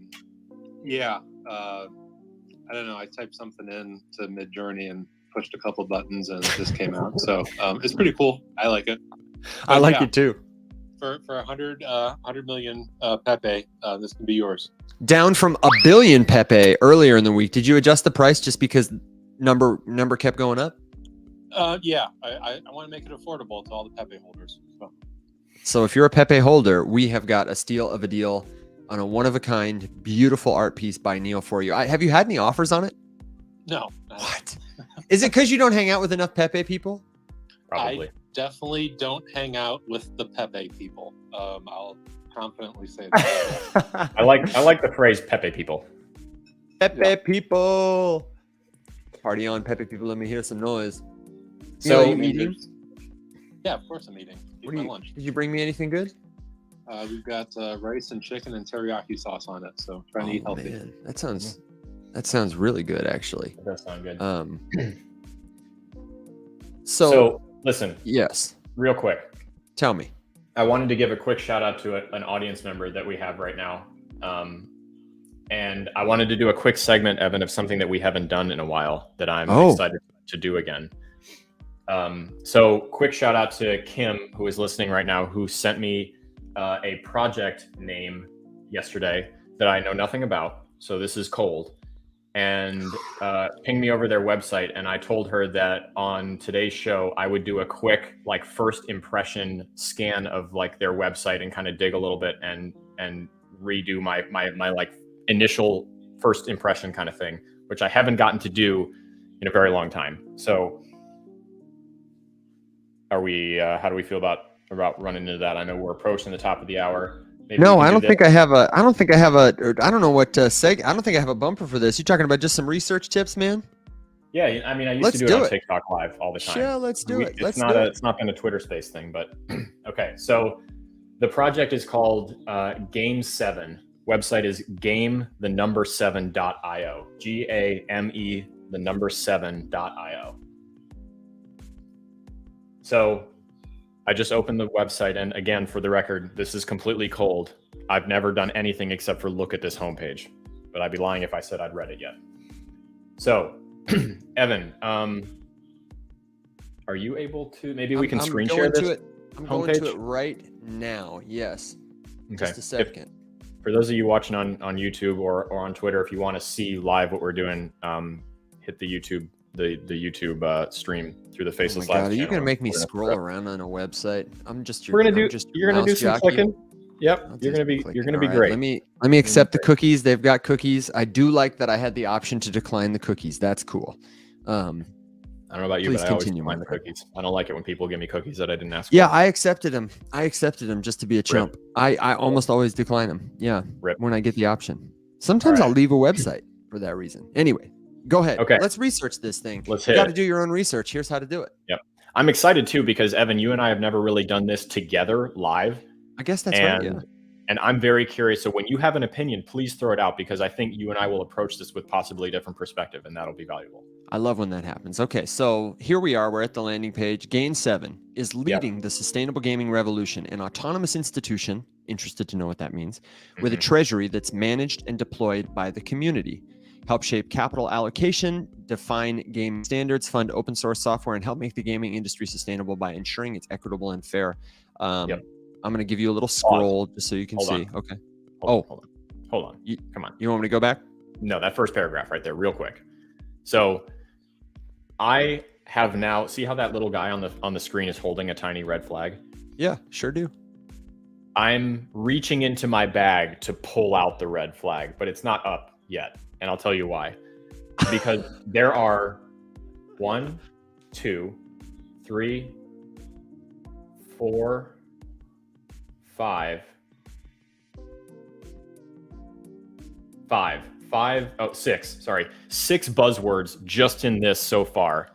Speaker 5: don't know. I typed something in to Midjourney and pushed a couple buttons, and this came out. So it's pretty cool. I like it.
Speaker 1: I like it too.
Speaker 5: For 100 million PEPE, this can be yours.
Speaker 1: Down from a billion PEPE earlier in the week. Did you adjust the price just because number kept going up?
Speaker 5: I want to make it affordable to all the PEPE holders.
Speaker 1: So if you're a PEPE holder, we have got a steal of a deal on a one-of-a-kind, beautiful art piece by Neil for you. Have you had any offers on it?
Speaker 5: No.
Speaker 1: What? Is it because you don't hang out with enough PEPE people?
Speaker 2: Probably.
Speaker 5: I definitely don't hang out with the PEPE people. I'll confidently say that.
Speaker 2: I like the phrase PEPE people.
Speaker 1: PEPE people. Party on, PEPE people. Let me hear some noise.
Speaker 2: So,
Speaker 1: are you eating?
Speaker 5: Yeah, of course I'm eating. Eat my lunch.
Speaker 1: Did you bring me anything good?
Speaker 5: We've got rice and chicken and teriyaki sauce on it. So trying to eat healthy.
Speaker 1: Man, that sounds really good, actually.
Speaker 2: That does sound good.
Speaker 1: So
Speaker 2: listen.
Speaker 1: Yes.
Speaker 2: Real quick.
Speaker 1: Tell me.
Speaker 2: I wanted to give a quick shout out to an audience member that we have right now. And I wanted to do a quick segment, Evan, of something that we haven't done in a while that I'm excited to do again. So quick shout out to Kim, who is listening right now, who sent me a project name yesterday that I know nothing about. So this is cold. And pinged me over their website, and I told her that on today's show I would do a quick like first impression scan of like their website and kind of dig a little bit and redo my like initial first impression kind of thing which I haven't gotten to do in a very long time. So are we, how do we feel about running into that? I know we're approaching the top of the hour. Maybe
Speaker 1: No,
Speaker 2: we
Speaker 1: I
Speaker 2: can
Speaker 1: don't
Speaker 2: do
Speaker 1: think
Speaker 2: this.
Speaker 1: I have a. I don't think I have a. Or I don't know what to say. I don't think I have a bumper for this. You talking about just some research tips, man?
Speaker 2: Yeah, I mean, I used
Speaker 1: Let's
Speaker 2: to do it
Speaker 1: do
Speaker 2: on
Speaker 1: it.
Speaker 2: TikTok Live all the time.
Speaker 1: Yeah, let's do it. Let's do
Speaker 2: Not
Speaker 1: it.
Speaker 2: it's not been a Twitter Space thing, but okay. So the project is called Game 7. Website is game7.io. GAME7.io. So I just opened the website, and again, for the record, this is completely cold. I've never done anything except for look at this homepage, but I'd be lying if I said I'd read it yet. So, Evan, are you able to? Maybe we can screen share this.
Speaker 1: I'm going to it right now. Yes.
Speaker 2: Okay.
Speaker 1: Just a second.
Speaker 2: For those of you watching on YouTube or on Twitter, if you want to see live what we're doing, hit the YouTube stream through the Faceless Labs.
Speaker 1: Are you gonna make me scroll around on a website?
Speaker 2: You're gonna do some clicking. Yep, you're gonna be great.
Speaker 1: Let me accept the cookies. They've got cookies. I do like that I had the option to decline the cookies. That's cool.
Speaker 2: I don't know about you,
Speaker 1: Please
Speaker 2: but I always
Speaker 1: continue,
Speaker 2: decline the cookies. I don't like it when people give me cookies that I didn't ask
Speaker 1: Yeah,
Speaker 2: for.
Speaker 1: I accepted them. Just to be a chump. I almost always decline them. Yeah,
Speaker 2: Rip.
Speaker 1: when I get the option. Sometimes
Speaker 2: All right.
Speaker 1: I'll leave a website for that reason. Anyway, go ahead.
Speaker 2: Okay.
Speaker 1: Let's research this thing.
Speaker 2: Let's
Speaker 1: You
Speaker 2: hit
Speaker 1: got to
Speaker 2: it.
Speaker 1: do your own research. Here's how to do it.
Speaker 2: Yep. I'm excited too because Evan, you and I have never really done this together live.
Speaker 1: I guess that's right. Yeah.
Speaker 2: And I'm very curious. So when you have an opinion, please throw it out because I think you and I will approach this with possibly a different perspective, and that'll be valuable.
Speaker 1: I love when that happens. Okay, so here we are. We're at the landing page. Game 7 is leading the sustainable gaming revolution, an autonomous institution, interested to know what that means, with a treasury that's managed and deployed by the community. Help shape capital allocation, define game standards, fund open source software, and help make the gaming industry sustainable by ensuring it's equitable and fair. I'm going to give you a little scroll just so you can see. Okay.
Speaker 2: Hold on. Come on.
Speaker 1: You want me to go back?
Speaker 2: No, that first paragraph right there, real quick. So I have now, see how that little guy on the screen is holding a tiny red flag?
Speaker 1: Yeah, sure do.
Speaker 2: I'm reaching into my bag to pull out the red flag, but it's not up yet. And I'll tell you why. Because there are 1, 2, 3, 4, 5, 6 buzzwords just in this so far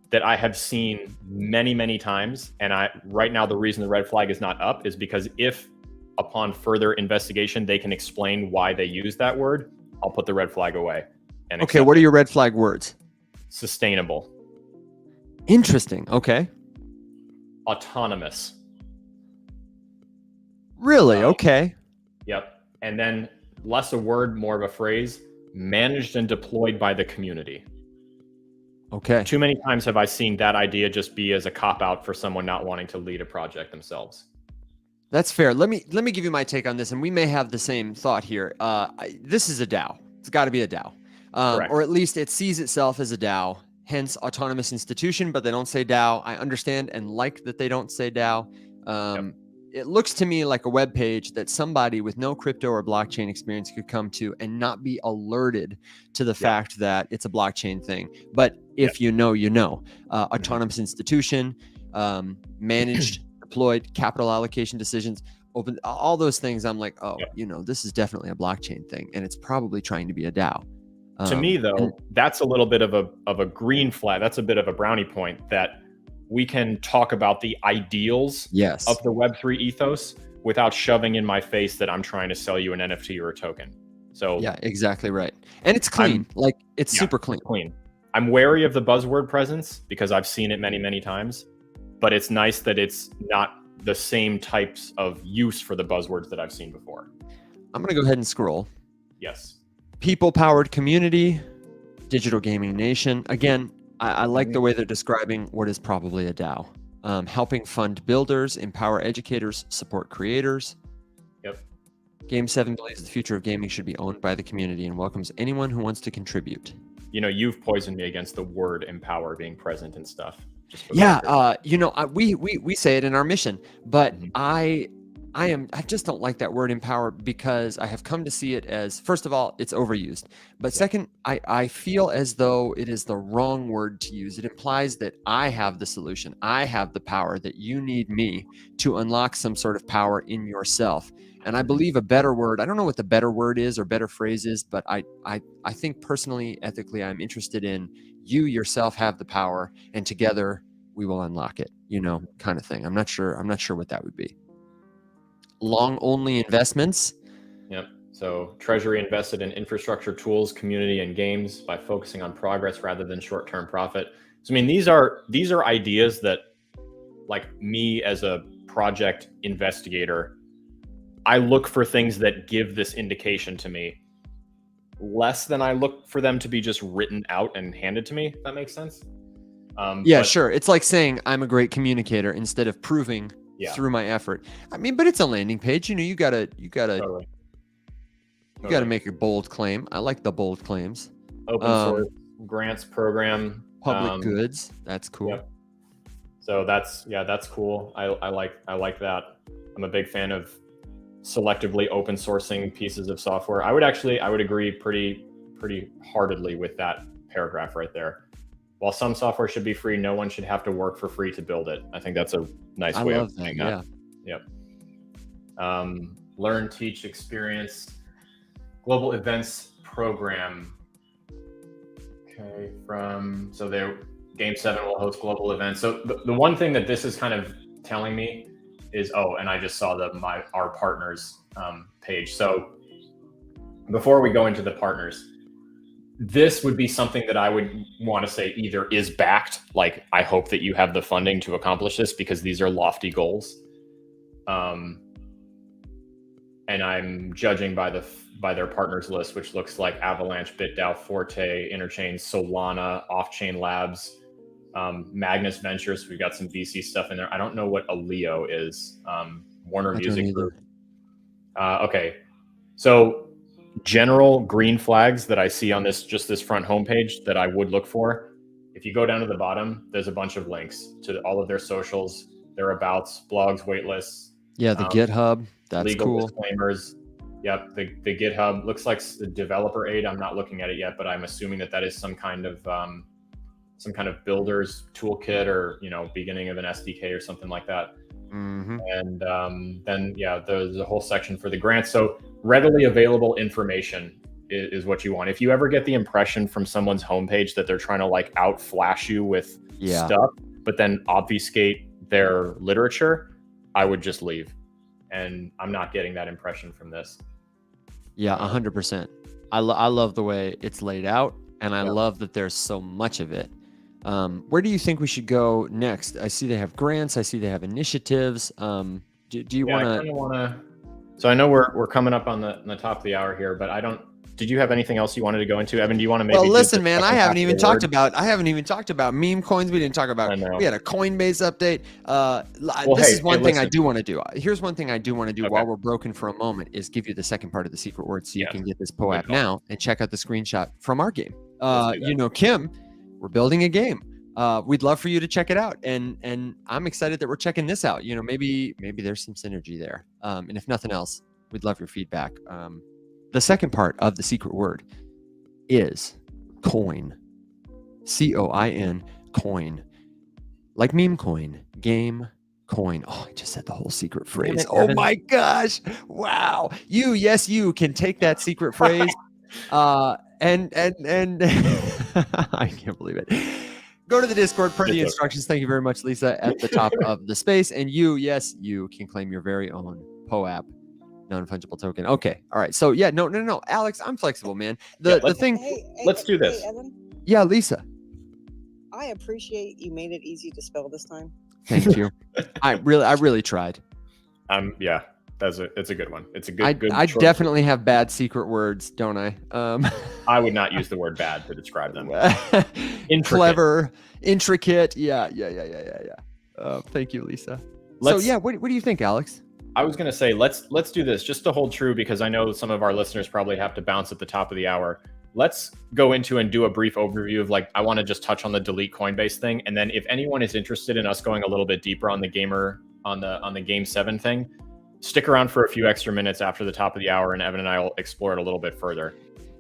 Speaker 2: that I have seen many, many times. And right now, the reason the red flag is not up is because if upon further investigation, they can explain why they use that word, I'll put the red flag away. And
Speaker 1: okay, what are your red flag words?
Speaker 2: Sustainable.
Speaker 1: Interesting. Okay.
Speaker 2: Autonomous.
Speaker 1: Really? Okay.
Speaker 2: Yep. And then less a word, more of a phrase, managed and deployed by the community.
Speaker 1: Okay.
Speaker 2: Too many times have I seen that idea just be as a cop-out for someone not wanting to lead a project themselves.
Speaker 1: That's fair. Let me give you my take on this, and we may have the same thought here. This is a DAO. It's got to be a DAO, or at least it sees itself as a DAO. Hence, autonomous institution, but they don't say DAO. I understand and like that they don't say DAO. It looks to me like a web page that somebody with no crypto or blockchain experience could come to and not be alerted to the fact that it's a blockchain thing. But if you know, you know. Autonomous institution, managed, deployed, capital allocation decisions, open, all those things. I'm like, this is definitely a blockchain thing, and it's probably trying to be a DAO.
Speaker 2: To me, though, that's a little bit of a green flag. That's a bit of a brownie point that we can talk about the ideals of the Web3 ethos without shoving in my face that I'm trying to sell you an NFT or a token. So
Speaker 1: yeah, exactly right. And it's clean. It's super clean.
Speaker 2: Clean. I'm wary of the buzzword presence because I've seen it many, many times, but it's nice that it's not the same types of use for the buzzwords that I've seen before.
Speaker 1: I'm going to go ahead and scroll.
Speaker 2: Yes.
Speaker 1: People-powered community, digital gaming nation. Again, I like the way they're describing what is probably a DAO. Helping fund builders, empower educators, support creators.
Speaker 2: Yep.
Speaker 1: Game 7 believes the future of gaming should be owned by the community and welcomes anyone who wants to contribute.
Speaker 2: You know, you've poisoned me against the word empower being present and stuff.
Speaker 1: Yeah, we say it in our mission, but I I just don't like that word empower because I have come to see it as, first of all, it's overused. But second, I feel as though it is the wrong word to use. It implies that I have the solution. I have the power, that you need me to unlock some sort of power in yourself. And I believe a better word, I don't know what the better word is or better phrase is, but I think personally, ethically, I'm interested in you yourself have the power and together we will unlock it, kind of thing. I'm not sure what that would be. Long only investments.
Speaker 2: Yep. So Treasury invested in infrastructure, tools, community, and games by focusing on progress rather than short-term profit. So I mean, these are ideas that, like, me as a project investigator, I look for things that give this indication to me, less than I look for them to be just written out and handed to me. If that makes sense.
Speaker 1: Yeah, sure. It's like saying I'm a great communicator instead of proving through my effort. I mean, but it's a landing page. You gotta
Speaker 2: Totally.
Speaker 1: make a bold claim. I like the bold claims.
Speaker 2: Open source grants program,
Speaker 1: public goods. That's cool. Yep.
Speaker 2: So that's cool. I like that. I'm a big fan of selectively open sourcing pieces of software. I would agree pretty heartedly with that paragraph right there. While some software should be free, no one should have to work for free to build it. I think that's a nice way of saying that. Yeah. Yep. Learn, teach, experience, global events program. Okay. Game 7 will host global events. So the one thing that this is kind of telling me is, and I just saw our partners page. So before we go into the partners, this would be something that I would want to say either is backed, like I hope that you have the funding to accomplish this because these are lofty goals. And I'm judging by their partners list, which looks like Avalanche, BitDAO, Forte, Interchain, Solana, Off-Chain Labs, Magnus Ventures. We've got some VC stuff in there. I don't know what a Leo is. Warner Music Group. Okay. So general green flags that I see on this front homepage that I would look for. If you go down to the bottom, there's a bunch of links to all of their socials, their abouts, blogs, waitlists.
Speaker 1: Yeah, the GitHub. That's
Speaker 2: legal
Speaker 1: cool.
Speaker 2: Disclaimers. Yep, the GitHub looks like the developer aid. I'm not looking at it yet, but I'm assuming that is some kind of builder's toolkit or beginning of an SDK or something like that.
Speaker 1: Mm-hmm.
Speaker 2: And then there's a whole section for the grants. So readily available information is what you want. If you ever get the impression from someone's homepage that they're trying to like outflash you with stuff, but then obfuscate their literature, I would just leave. And I'm not getting that impression from this.
Speaker 1: Yeah, 100%. I love the way it's laid out, and I love that there's so much of it. Where do you think we should go next? I see they have grants. I see they have initiatives. Do you want to?
Speaker 2: So I know we're coming up on the top of the hour here, but I don't. Did you have anything else you wanted to go into, Evan? Do you want to maybe?
Speaker 1: Well, listen, man, I haven't even talked about Memecoins. We didn't talk about. We had a Coinbase update. This is one thing I do want to do. Here's one thing I do want to do while we're broken for a moment is give you the second part of the secret word so you can get this POAP now and check out the screenshot from our game. Kim, we're building a game. We'd love for you to check it out, and I'm excited that we're checking this out. Maybe there's some synergy there. And if nothing else, we'd love your feedback. The second part of the secret word is coin. COIN, coin. Like meme coin, game, coin. Oh, I just said the whole secret phrase. Oh my gosh. Wow. You can take that secret phrase and I can't believe it. Go to the Discord, per the instructions. Thank you very much, Lisa, at the top of the space. And you can claim your very own POAP. Non-fungible token. Okay. All right. So no. Alex, I'm flexible, man. The thing.
Speaker 2: Let's do this.
Speaker 3: Hey, Evan,
Speaker 1: yeah, Lisa.
Speaker 3: I appreciate you made it easy to spell this time.
Speaker 1: Thank you. I really tried.
Speaker 2: Yeah, it's a good one. It's a good.
Speaker 1: I definitely have bad secret words, don't I?
Speaker 2: I would not use the word bad to describe them.
Speaker 1: Clever, intricate. Yeah. Thank you, Lisa. What do you think, Alex?
Speaker 2: I was going to say, let's do this just to hold true, because I know some of our listeners probably have to bounce at the top of the hour. Let's go into and do a brief overview of I want to just touch on the delete Coinbase thing. And then if anyone is interested in us going a little bit deeper on the game 7 thing, stick around for a few extra minutes after the top of the hour, and Evan and I will explore it a little bit further.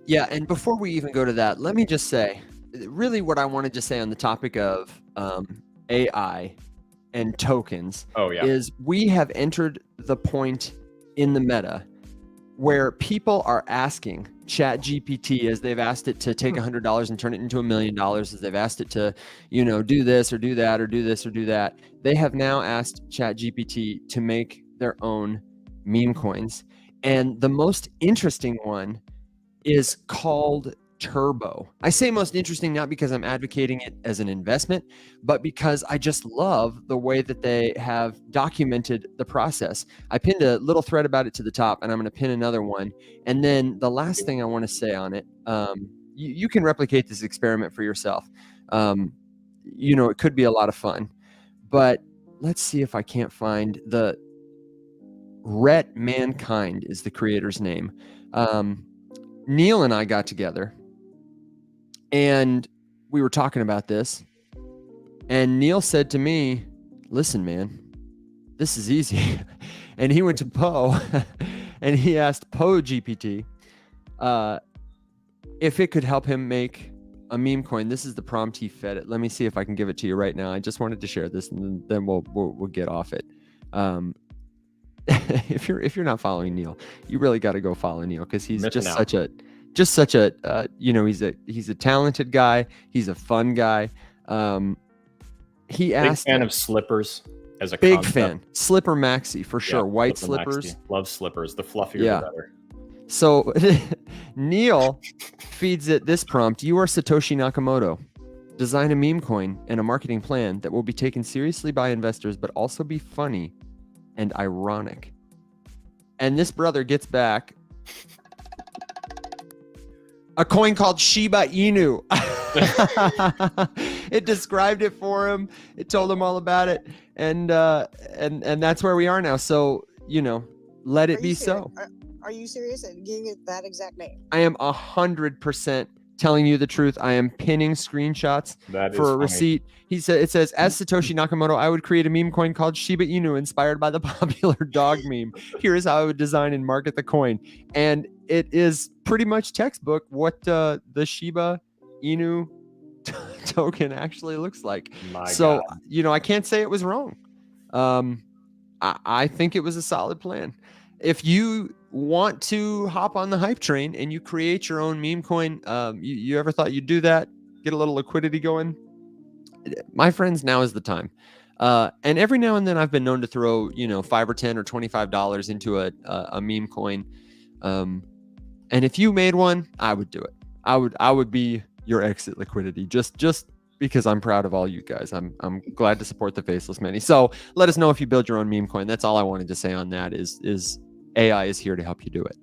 Speaker 1: Yeah, and before we even go to that, let me just say, really what I wanted to say on the topic of AI and tokens is we have entered the point in the meta where people are asking ChatGPT, as they've asked it to take $100 and turn it into $1 million, as they've asked it to, do this or do that or do this or do that. They have now asked ChatGPT to make their own meme coins. And the most interesting one is called Turbo. I say most interesting not because I'm advocating it as an investment, but because I just love the way that they have documented the process. I pinned a little thread about it to the top, and I'm going to pin another one. And then the last thing I want to say on it, you can replicate this experiment for yourself. It could be a lot of fun, but let's see if I can't find the Rhett Mankind is the creator's name. Neil and I got together and we were talking about this, and Neil said to me, listen, man, this is easy. And he went to Poe and he asked Poe GPT if it could help him make a meme coin. This is the prompt he fed it. Let me see if I can give it to you right now. I just wanted to share this, and then we'll get off it. If you're not following Neil, you really got to go follow Neil, because he's just such a he's a talented guy. He's a fun guy. He asked,
Speaker 2: big fan of slippers as a
Speaker 1: big
Speaker 2: concept.
Speaker 1: fan. Slipper maxi for sure. White slippers.
Speaker 2: Maxi. Love slippers. The fluffier the better.
Speaker 1: So Neil feeds it this prompt: you are Satoshi Nakamoto. Design a meme coin and a marketing plan that will be taken seriously by investors, but also be funny and ironic. And this brother gets back a coin called Shiba Inu. It described it for him. It told him all about it. And that's where we are now. So, let it be so.
Speaker 3: Are you serious at giving it that exact name?
Speaker 1: I am 100% telling you the truth. I am pinning screenshots for a receipt. It says, as Satoshi Nakamoto, I would create a meme coin called Shiba Inu, inspired by the popular dog meme. Here is how I would design and market the coin. And it is pretty much textbook what the Shiba Inu token actually looks like. God. I can't say it was wrong. I think it was a solid plan. If you want to hop on the hype train and you create your own meme coin, you ever thought you'd do that? Get a little liquidity going? My friends, now is the time. And every now and then I've been known to throw, $5 or $10 or $25 into a meme coin. And if you made one, I would do it. I would be your exit liquidity, just because I'm proud of all you guys. I'm glad to support the Faceless Many. So let us know if you build your own meme coin. That's all I wanted to say on that is AI is here to help you do it.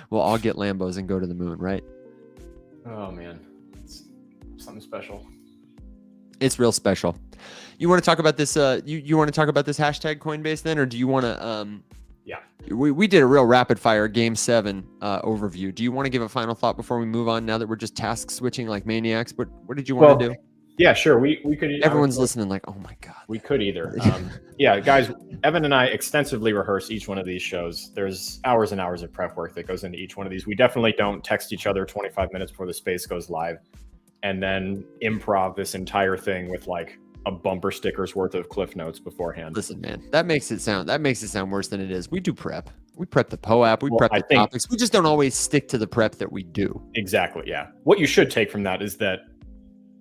Speaker 1: We'll all get Lambos and go to the moon, right?
Speaker 2: Oh man, it's something special.
Speaker 1: It's real special. You want to talk about this? You want to talk about this hashtag Coinbase then, or do you want to?
Speaker 2: Yeah.
Speaker 1: We did a real rapid fire Game 7 overview. Do you want to give a final thought before we move on? Now that we're just task switching like maniacs, what did you want to do?
Speaker 2: Yeah, sure. We could.
Speaker 1: Everyone's listening like, oh my God.
Speaker 2: We could either. Yeah, guys, Evan and I extensively rehearse each one of these shows. There's hours and hours of prep work that goes into each one of these. We definitely don't text each other 25 minutes before the space goes live and then improv this entire thing with like a bumper sticker's worth of cliff notes beforehand.
Speaker 1: Listen, man, that makes it sound worse than it is. We do prep. We prep the POAP. We prep the topics. We just don't always stick to the prep that we do.
Speaker 2: Exactly. Yeah. What you should take from that is that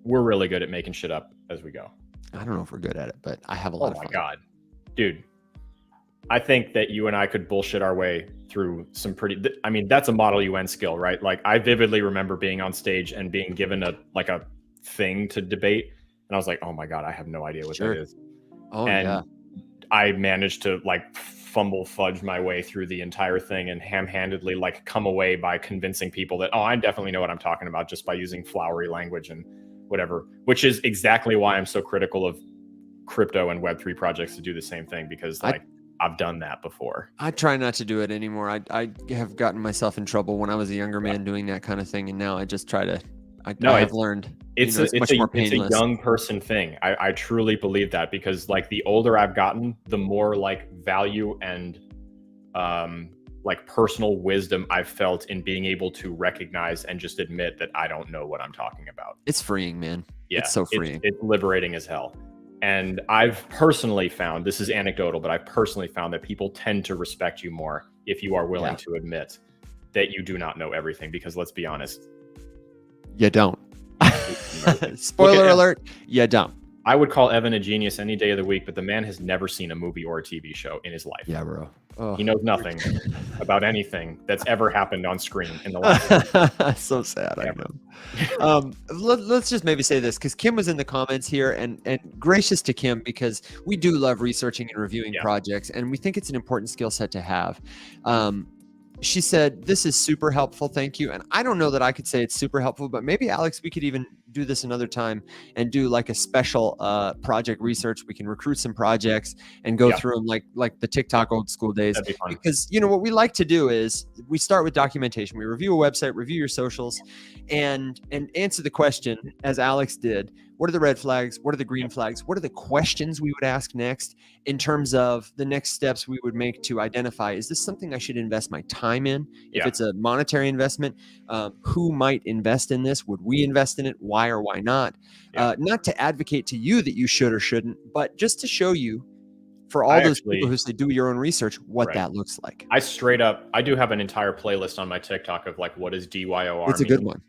Speaker 2: we're really good at making shit up as we go.
Speaker 1: I don't know if we're good at it, but I have a lot of fun.
Speaker 2: Oh my God, dude. I think that you and I could bullshit our way through some that's a Model UN skill, right? Like I vividly remember being on stage and being given a thing to debate. And I was like, oh my God, I have no idea what that is.
Speaker 1: Oh,
Speaker 2: and
Speaker 1: yeah.
Speaker 2: I managed to fudge my way through the entire thing and ham-handedly come away by convincing people that, I definitely know what I'm talking about just by using flowery language and whatever, which is exactly why I'm so critical of crypto and Web3 projects to do the same thing, because I've done that before.
Speaker 1: I try not to do it anymore. I have gotten myself in trouble when I was a younger man doing that kind of thing. And now I just try to, I have learned.
Speaker 2: It's
Speaker 1: much more
Speaker 2: it's a
Speaker 1: painless.
Speaker 2: young person thing. I truly believe that, because like the older I've gotten, the more like value and like personal wisdom I've felt in being able to recognize and just admit that I don't know what I'm talking about.
Speaker 1: It's freeing, man.
Speaker 2: Yeah,
Speaker 1: it's so freeing.
Speaker 2: It's liberating as hell. And I've personally found, this is anecdotal, but I've personally found that people tend to respect you more if you are willing to admit that you do not know everything, because let's be honest,
Speaker 1: you don't. Spoiler alert, you don't.
Speaker 2: I would call Evan a genius any day of the week, but the man has never seen a movie or a TV show in his life.
Speaker 1: Yeah, bro. Oh.
Speaker 2: He knows nothing about anything that's ever happened on screen in the last.
Speaker 1: So sad, I know. Let's just maybe say this, because Kim was in the comments here, and gracious to Kim, because we do love researching and reviewing projects, and we think it's an important skill set to have. She said, this is super helpful. Thank you. And I don't know that I could say it's super helpful, but maybe, Alex, we could even do this another time and do like a special project research. We can recruit some projects and go through them like the TikTok old school days.
Speaker 2: That'd be fun.
Speaker 1: Because, what we like to do is we start with documentation. We review a website, review your socials, and answer the question, as Alex did. What are the red flags? What are the green flags? What are the questions we would ask next in terms of the next steps we would make to identify, is this something I should invest my time in? If it's a monetary investment, who might invest in this? Would we invest in it? Why or why not? Not to advocate to you that you should or shouldn't, but just to show you, for all those people who say do your own research, what that looks like.
Speaker 2: I do have an entire playlist on my TikTok of like, what is DYOR?
Speaker 1: It's a good one.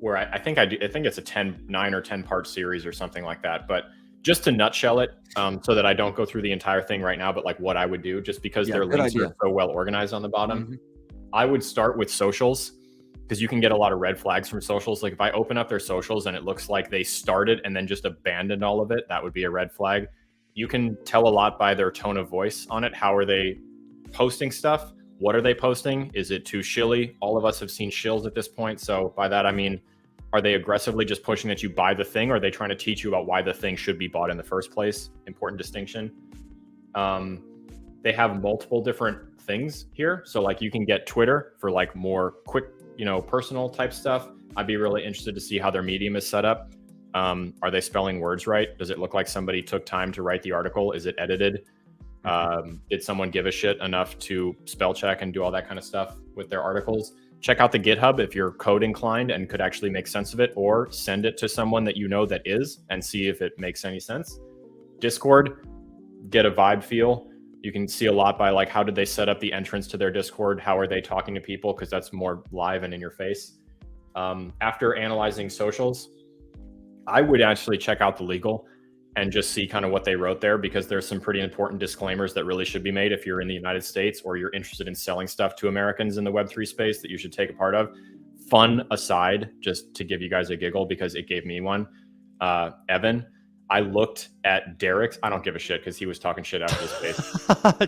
Speaker 2: Where I think it's a 9 or 10 part series or something like that. But just to nutshell it, so that I don't go through the entire thing right now, but like what I would do, just because their links are so well organized on the bottom, I would start with socials, because you can get a lot of red flags from socials. Like if I open up their socials and it looks like they started and then just abandoned all of it, that would be a red flag. You can tell a lot by their tone of voice on it. How are they posting stuff? What are they posting? Is it too shilly? All of us have seen shills at this point. So by that, I mean, are they aggressively just pushing that you buy the thing? Or are they trying to teach you about why the thing should be bought in the first place? Important distinction. They have multiple different things here. So like you can get Twitter for like more quick, personal type stuff. I'd be really interested to see how their medium is set up. Are they spelling words right? Does it look like somebody took time to write the article? Is it edited? Did someone give a shit enough to spell check and do all that kind of stuff with their articles? Check out the GitHub if you're code inclined and could actually make sense of it, or send it to someone that you know that is, and see if it makes any sense. Discord, get a vibe feel. You can see a lot by like, how did they set up the entrance to their Discord? How are they talking to people? Because that's more live and in your face. After analyzing socials, I would actually check out the legal and just see kind of what they wrote there, because there's some pretty important disclaimers that really should be made if you're in the United States or you're interested in selling stuff to Americans in the Web3 space that you should take a part of. Fun aside, just to give you guys a giggle, because it gave me one. Evan, I looked at Derek's. I don't give a shit because he was talking shit out of his face.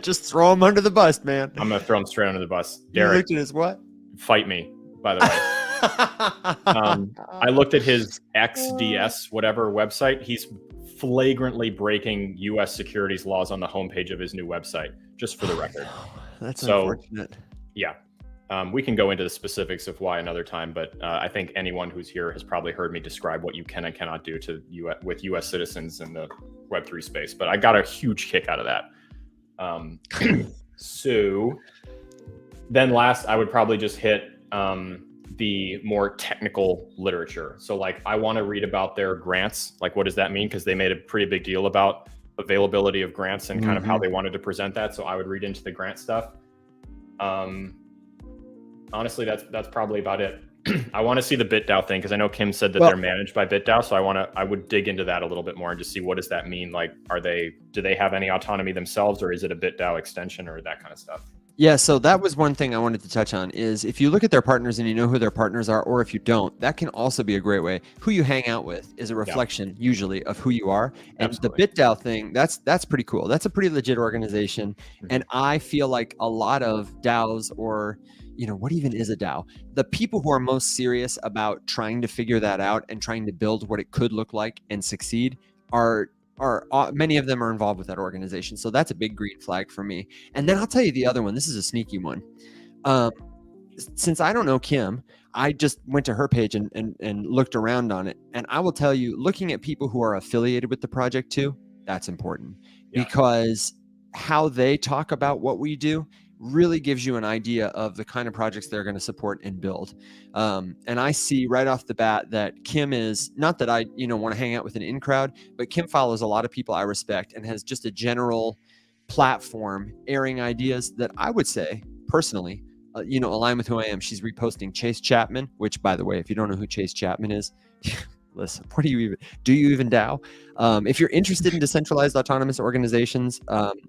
Speaker 1: Just throw him under the bus, man.
Speaker 2: I'm going to throw him straight under the bus.
Speaker 1: Derek, you looked at his what?
Speaker 2: Fight me, by the way. I looked at his XDS, whatever website. He's flagrantly breaking U.S. securities laws on the homepage of his new website, just for the record.
Speaker 1: That's unfortunate.
Speaker 2: Yeah. We can go into the specifics of why another time, but I think anyone who's here has probably heard me describe what you can and cannot do with U.S. citizens in the Web3 space. But I got a huge kick out of that. So then last, I would probably just hit the more technical literature. So like, I want to read about their grants. Like, what does that mean? Because they made a pretty big deal about availability of grants and kind of how they wanted to present that. So I would read into the grant stuff. Honestly, that's probably about it. I want to see the BitDAO thing, because I know Kim said that they're managed by BitDAO. So I would dig into that a little bit more and just see, what does that mean? Like, do they have any autonomy themselves, or is it a BitDAO extension or that kind of stuff?
Speaker 1: Yeah, so that was one thing I wanted to touch on, is if you look at their partners and you know who their partners are, or if you don't, that can also be a great way. Who you hang out with is a reflection usually of who you are. And Absolutely. The BitDAO thing, that's pretty cool. That's a pretty legit organization. And I feel like a lot of DAOs, or what even is a DAO? The people who are most serious about trying to figure that out and trying to build what it could look like and succeed are many of them are involved with that organization. So that's a big green flag for me. And then I'll tell you the other one. This is a sneaky one. since I don't know Kim, I just went to her page and looked around on it. And I will tell you, looking at people who are affiliated with the project too, that's important because how they talk about what we do really gives you an idea of the kind of projects they're going to support and build. And I see right off the bat that Kim is, not that I, want to hang out with an in crowd, but Kim follows a lot of people I respect and has just a general platform airing ideas that I would say personally, align with who I am. She's reposting Chase Chapman, which, by the way, if you don't know who Chase Chapman is, listen, what do you even DAO? If you're interested in decentralized autonomous organizations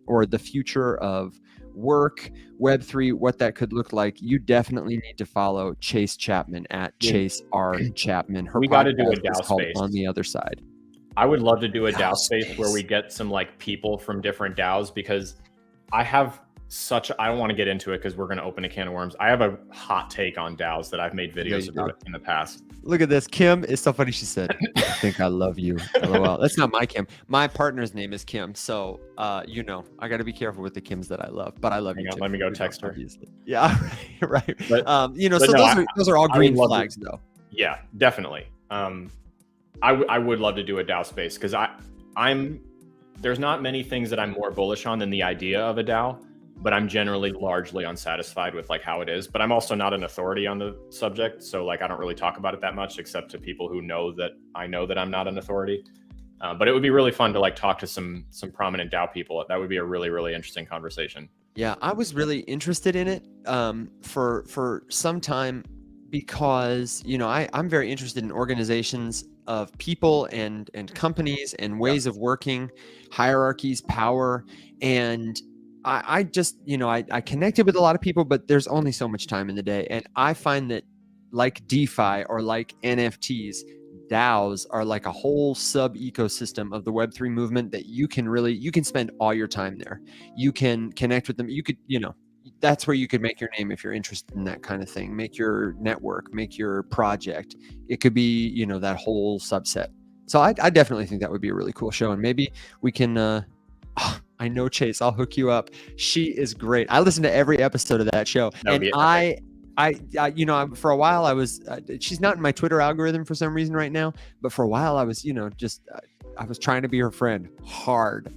Speaker 1: or the future of work, Web3, what that could look like, you definitely need to follow Chase Chapman at Chase R Chapman. Her
Speaker 2: we got to do a
Speaker 1: podcast
Speaker 2: DAO
Speaker 1: is called
Speaker 2: space
Speaker 1: On the Other Side.
Speaker 2: I would love to do a DAO
Speaker 1: space
Speaker 2: space where we get some like people from different DAOs, because I have I don't want to get into it because we're going to open a can of worms. I have a hot take on DAOs that I've made videos about in the past.
Speaker 1: Look at this. Kim is so funny. She said, I think I love you. LOL. That's not my Kim. My partner's name is Kim. So, I got to be careful with the Kims that I love, but I love you too.
Speaker 2: Let me go text her.
Speaker 1: Obviously. Yeah, right.
Speaker 2: But,
Speaker 1: so those are all green flags though.
Speaker 2: Yeah, definitely. I would love to do a DAO space because there's not many things that I'm more bullish on than the idea of a DAO, but I'm generally largely unsatisfied with like how it is. But I'm also not an authority on the subject, so like I don't really talk about it that much, except to people who know that I know that I'm not an authority. But it would be really fun to like talk to some prominent DAO people. That would be a really, really interesting conversation.
Speaker 1: Yeah, I was really interested in it for some time because I'm very interested in organizations of people and companies and ways of working, hierarchies, power, and I just, I connected with a lot of people, but there's only so much time in the day. And I find that like DeFi or like NFTs, DAOs are like a whole sub ecosystem of the Web3 movement that you can spend all your time there. You can connect with them. You could, that's where you could make your name if you're interested in that kind of thing. Make your network, make your project. It could be, that whole subset. So I definitely think that would be a really cool show. And maybe we can, I know Chase, I'll hook you up. She is great. I listened to every episode of that show. And I for a while I was, she's not in my Twitter algorithm for some reason right now, but for a while I was, I was trying to be her friend hard.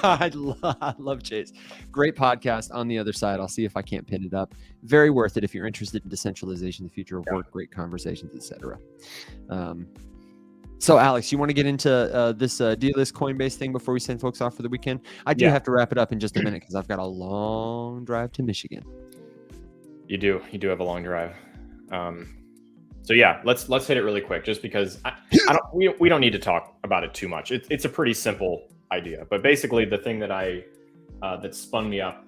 Speaker 1: I love Chase. Great podcast. On the Other Side. I'll see if I can't pin it up. Very worth it if you're interested in decentralization, the future of work, great conversations, etc. So Alex, you want to get into this D-list Coinbase thing before we send folks off for the weekend? I do have to wrap it up in just a minute because I've got a long drive to Michigan.
Speaker 2: You do have a long drive. So yeah, let's hit it really quick, just because we don't need to talk about it too much. It's a pretty simple idea, but basically the thing that that spun me up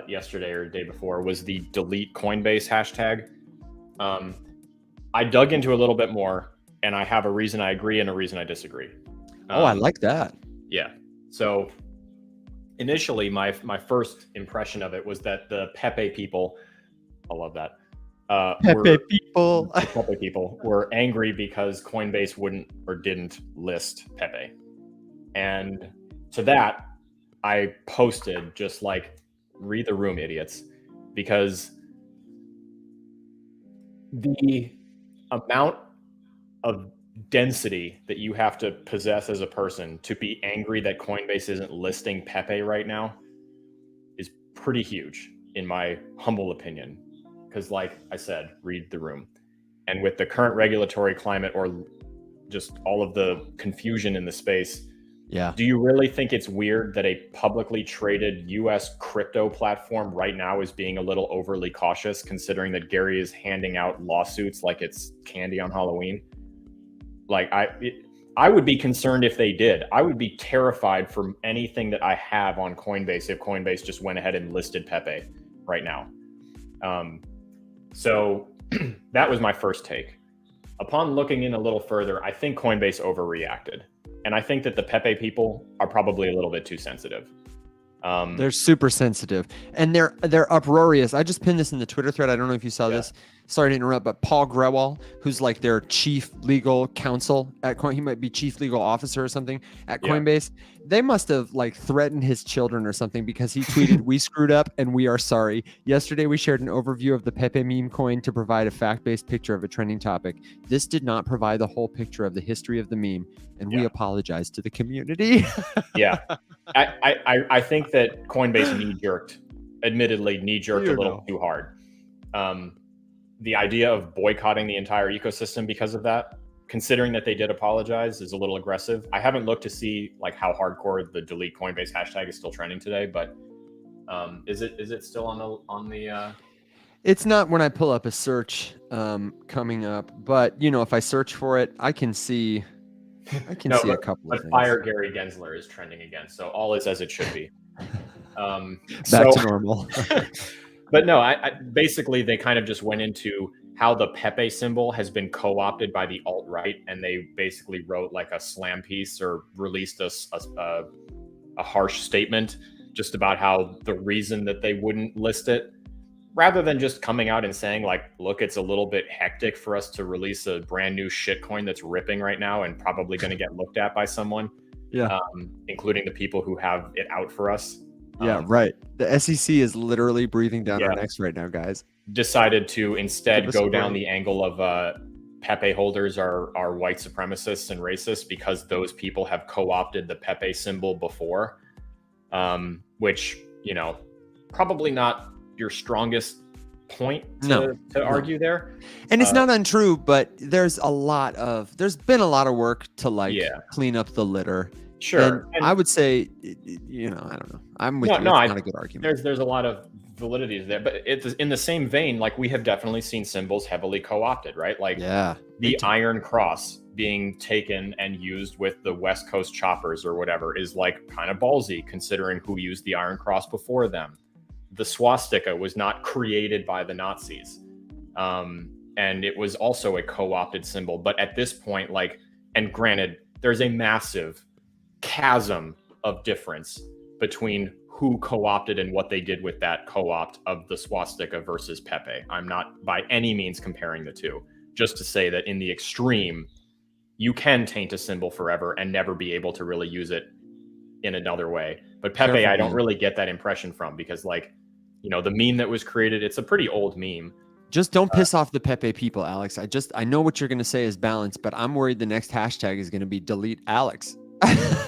Speaker 2: yesterday or the day before was the delete Coinbase hashtag. I dug into a little bit more, and I have a reason I agree and a reason I disagree.
Speaker 1: I like that.
Speaker 2: Yeah. So initially, my first impression of it was that the PEPE people, I love that.
Speaker 1: PEPE people.
Speaker 2: PEPE people were angry because Coinbase wouldn't or didn't list PEPE. And to that, I posted just like, read the room, idiots, because the amount of density that you have to possess as a person to be angry that Coinbase isn't listing PEPE right now is pretty huge, in my humble opinion. Because like I said, read the room. And with the current regulatory climate, or just all of the confusion in the space, do you really think it's weird that a publicly traded US crypto platform right now is being a little overly cautious, considering that Gary is handing out lawsuits like it's candy on Halloween? Like I would be concerned if they did. I would be terrified for anything that I have on Coinbase if Coinbase just went ahead and listed PEPE right now. So that was my first take. Upon looking in a little further, I think Coinbase overreacted. And I think that the PEPE people are probably a little bit too sensitive.
Speaker 1: They're super sensitive, and they're uproarious. I just pinned this in the Twitter thread. I don't know if you saw this. sorry to interrupt, but Paul Grewal, who's like their chief legal counsel at Coin, he might be chief legal officer or something at
Speaker 2: Yeah.
Speaker 1: Coinbase. They must have like threatened his children or something because he tweeted, "We screwed up and we are sorry. Yesterday we shared an overview of the PEPE meme coin to provide a fact-based picture of a trending topic. This did not provide the whole picture of the history of the meme, and we
Speaker 2: Yeah.
Speaker 1: apologize to the community."
Speaker 2: Yeah. I think that Coinbase admittedly knee-jerked a little too hard. The idea of boycotting the entire ecosystem because of that, considering that they did apologize, is a little aggressive. I haven't looked to see like how hardcore the delete Coinbase hashtag is still trending today, but is it still on the
Speaker 1: It's not when I pull up a search coming up, but you know, if I search for it, I can see a couple of
Speaker 2: but
Speaker 1: things.
Speaker 2: Fire Gary Gensler is trending again, so all is as it should be.
Speaker 1: Back to normal.
Speaker 2: But no, I basically they kind of just went into how the PEPE symbol has been co-opted by the alt-right, and they basically wrote like a slam piece or released a harsh statement just about how the reason that they wouldn't list it, rather than just coming out and saying like, look, it's a little bit hectic for us to release a brand new shitcoin that's ripping right now and probably going to get looked at by someone, including the people who have it out for us.
Speaker 1: Yeah, right. The SEC is literally breathing down our necks right now, guys.
Speaker 2: Decided to instead go down the angle of PEPE holders are white supremacists and racist because those people have co-opted the PEPE symbol before, which, you know, probably not your strongest point to argue there.
Speaker 1: And it's not untrue, but there's been a lot of work to like clean up the litter.
Speaker 2: Sure.
Speaker 1: And I would say, you know, I don't know. I'm with you. It's not a good argument.
Speaker 2: There's a lot of validity there, but it's in the same vein. Like we have definitely seen symbols heavily co-opted, right? Like the Iron Cross being taken and used with the West Coast choppers or whatever is like kind of ballsy considering who used the Iron Cross before them. The swastika was not created by the Nazis. And it was also a co-opted symbol. But at this point, like, and granted, there's a massive chasm of difference between who co-opted and what they did with that co-opt of the swastika versus PEPE. I'm not by any means comparing the two, just to say that in the extreme, you can taint a symbol forever and never be able to really use it in another way. But PEPE, I don't really get that impression from because, like, you know, the meme that was created, it's a pretty old meme.
Speaker 1: Just don't piss off the PEPE people, Alex. I know what you're going to say is balance, but I'm worried the next hashtag is going to be delete Alex.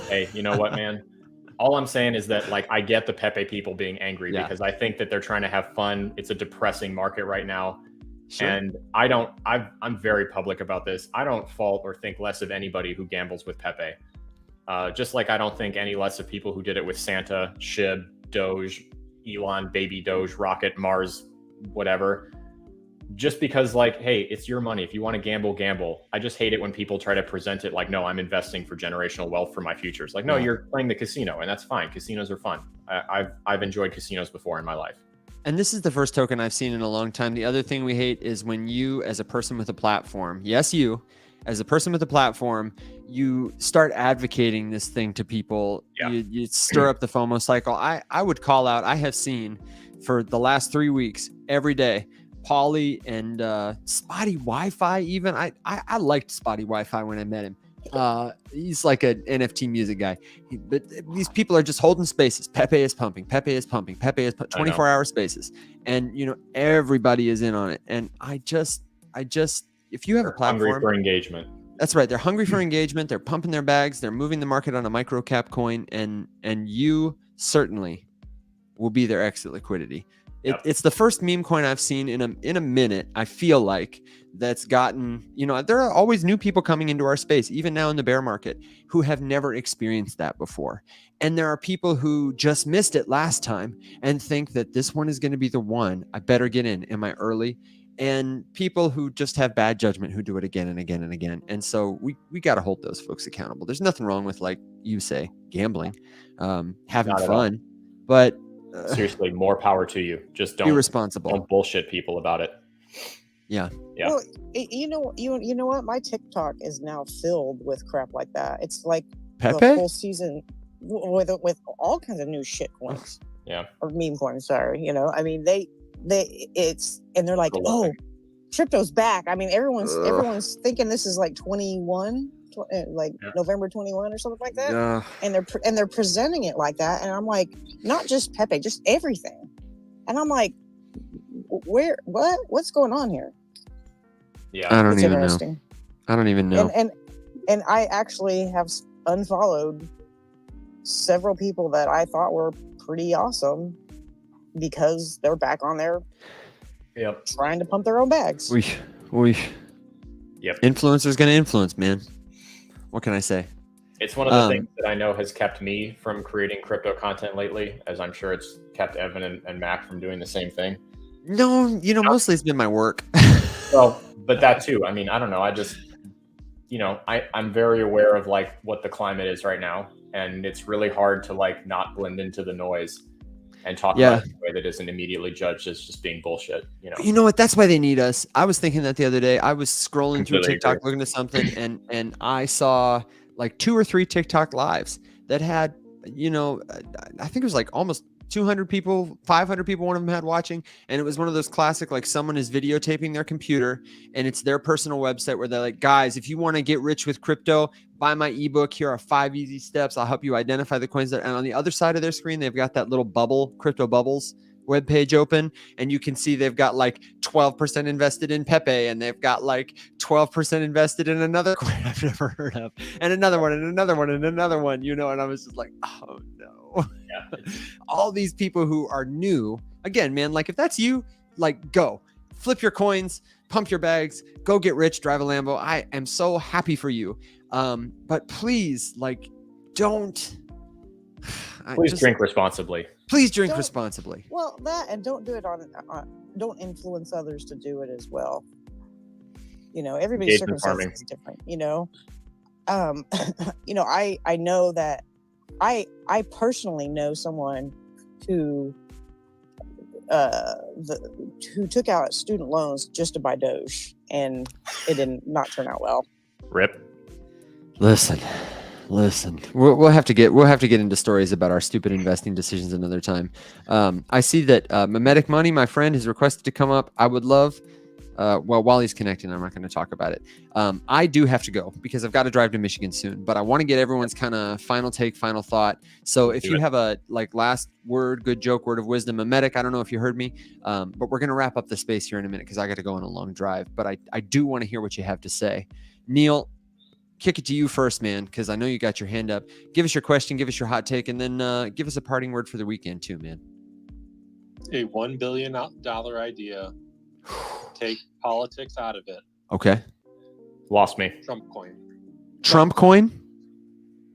Speaker 2: Hey, you know what, man? All I'm saying is that, like, I get the PEPE people being angry because I think that they're trying to have fun. It's a depressing market right now. Sure. And I'm very public about this. I don't fault or think less of anybody who gambles with PEPE. Just like I don't think any less of people who did it with Santa, Shib, Doge, Elon, Baby Doge, Rocket, Mars, whatever. Just because, like, hey, it's your money. If you want to gamble, gamble. I just hate it when people try to present it like, no, I'm investing for generational wealth for my futures. Like, no, you're playing the casino, and that's fine. Casinos are fun. I've enjoyed casinos before in my life.
Speaker 1: And this is the first token I've seen in a long time. The other thing we hate is when you, as a person with a platform, yes, you, as a person with a platform, you start advocating this thing to people. Yeah. You stir up the FOMO cycle. I would call out, I have seen for the last 3 weeks, every day, Pauly and Spotty Wi-Fi even. I liked Spotty Wi-Fi when I met him. He's like an NFT music guy. But these people are just holding spaces. PEPE is pumping. PEPE is pumping. PEPE is 24-hour spaces. And, you know, everybody is in on it. And I just, if you have a platform.
Speaker 2: Hungry for engagement.
Speaker 1: That's right. They're hungry for engagement. They're pumping their bags. They're moving the market on a micro cap coin. And you certainly will be their exit liquidity. It's the first meme coin I've seen in a minute, I feel like, that's gotten, you know, there are always new people coming into our space, even now in the bear market, who have never experienced that before. And there are people who just missed it last time and think that this one is going to be the one. I better get in. Am I early? And people who just have bad judgment who do it again and again and again. And so we got to hold those folks accountable. There's nothing wrong with, like you say, gambling, having fun, but
Speaker 2: seriously, more power to you. Just don't
Speaker 1: be responsible.
Speaker 2: Don't bullshit people about it.
Speaker 1: Yeah.
Speaker 3: Well, you know what? My TikTok is now filled with crap like that. It's like
Speaker 1: PEPE?
Speaker 3: the whole season with all kinds of new shit coins.
Speaker 2: Yeah.
Speaker 3: Or meme coins. Sorry. You know, I mean, they're like, oh, crypto's back. I mean, everyone's
Speaker 1: Ugh.
Speaker 3: thinking this is like 21, like
Speaker 2: Yeah.
Speaker 3: November 21 or something like that.
Speaker 1: Yeah.
Speaker 3: And they're presenting it like that, and I'm like, not just PEPE, just everything. And I'm like, what's going on here?
Speaker 2: Yeah.
Speaker 1: I don't
Speaker 3: It's
Speaker 1: even know.
Speaker 3: interesting.
Speaker 1: I don't even know.
Speaker 3: And I actually have unfollowed several people that I thought were pretty awesome because they're back on there
Speaker 2: Yep.
Speaker 3: trying to pump their own bags.
Speaker 1: We
Speaker 2: Yep.
Speaker 1: influencers gonna influence, man. What can I say?
Speaker 2: It's one of the things that I know has kept me from creating crypto content lately, as I'm sure it's kept Evan and Mac from doing the same thing.
Speaker 1: No, mostly it's been my work.
Speaker 2: Well, but that too. I mean, I don't know. I just, I'm very aware of like what the climate is right now, and it's really hard to like not blend into the noise and talk about it in a way that isn't immediately judged as just being bullshit.
Speaker 1: You know what? That's why they need us. I was thinking that the other day. I was scrolling through
Speaker 2: Completely
Speaker 1: TikTok
Speaker 2: agree.
Speaker 1: looking at something, and I saw like 2 or 3 TikTok lives that had, I think it was like almost 200 people, 500 people, one of them had watching. And it was one of those classic, like someone is videotaping their computer and it's their personal website where they're like, guys, if you want to get rich with crypto, buy my ebook. Here are 5 easy steps. I'll help you identify the coins. And on the other side of their screen, they've got that little bubble, crypto bubbles webpage open, and you can see they've got like 12% invested in PEPE, and they've got like 12% invested in another coin I've never heard of, and another one, and another one, and another one, and I was just like, oh no.
Speaker 2: Yeah.
Speaker 1: All these people who are new, again, man, like if that's you, like go flip your coins, pump your bags, go get rich, drive a Lambo. I am so happy for you. But please, like, don't.
Speaker 2: Please drink responsibly.
Speaker 1: Please drink
Speaker 3: Don't-
Speaker 1: responsibly.
Speaker 3: Well, that, and don't do it don't influence others to do it as well. Everybody's
Speaker 2: Engagement
Speaker 3: circumstances is different. I know that I personally know someone who who took out student loans just to buy Doge, and it did not turn out well.
Speaker 2: Rip.
Speaker 1: Listen. We'll have to get into stories about our stupid investing decisions another time. I see that Memecoins, my friend, has requested to come up. I would love. While he's connecting, I'm not going to talk about it. I do have to go because I've got to drive to Michigan soon, but I want to get everyone's kind of final take, final thought. So if you have a last word, good joke, word of wisdom, Memetic, I don't know if you heard me, but we're going to wrap up the space here in a minute because I got to go on a long drive, but I do want to hear what you have to say. Neil, kick it to you first, man, because I know you got your hand up. Give us your question, give us your hot take, and then give us a parting word for the weekend too, man.
Speaker 5: A $1 billion idea. Take politics out of it.
Speaker 1: Okay.
Speaker 2: Lost me.
Speaker 5: Trump coin.
Speaker 1: Trump coin?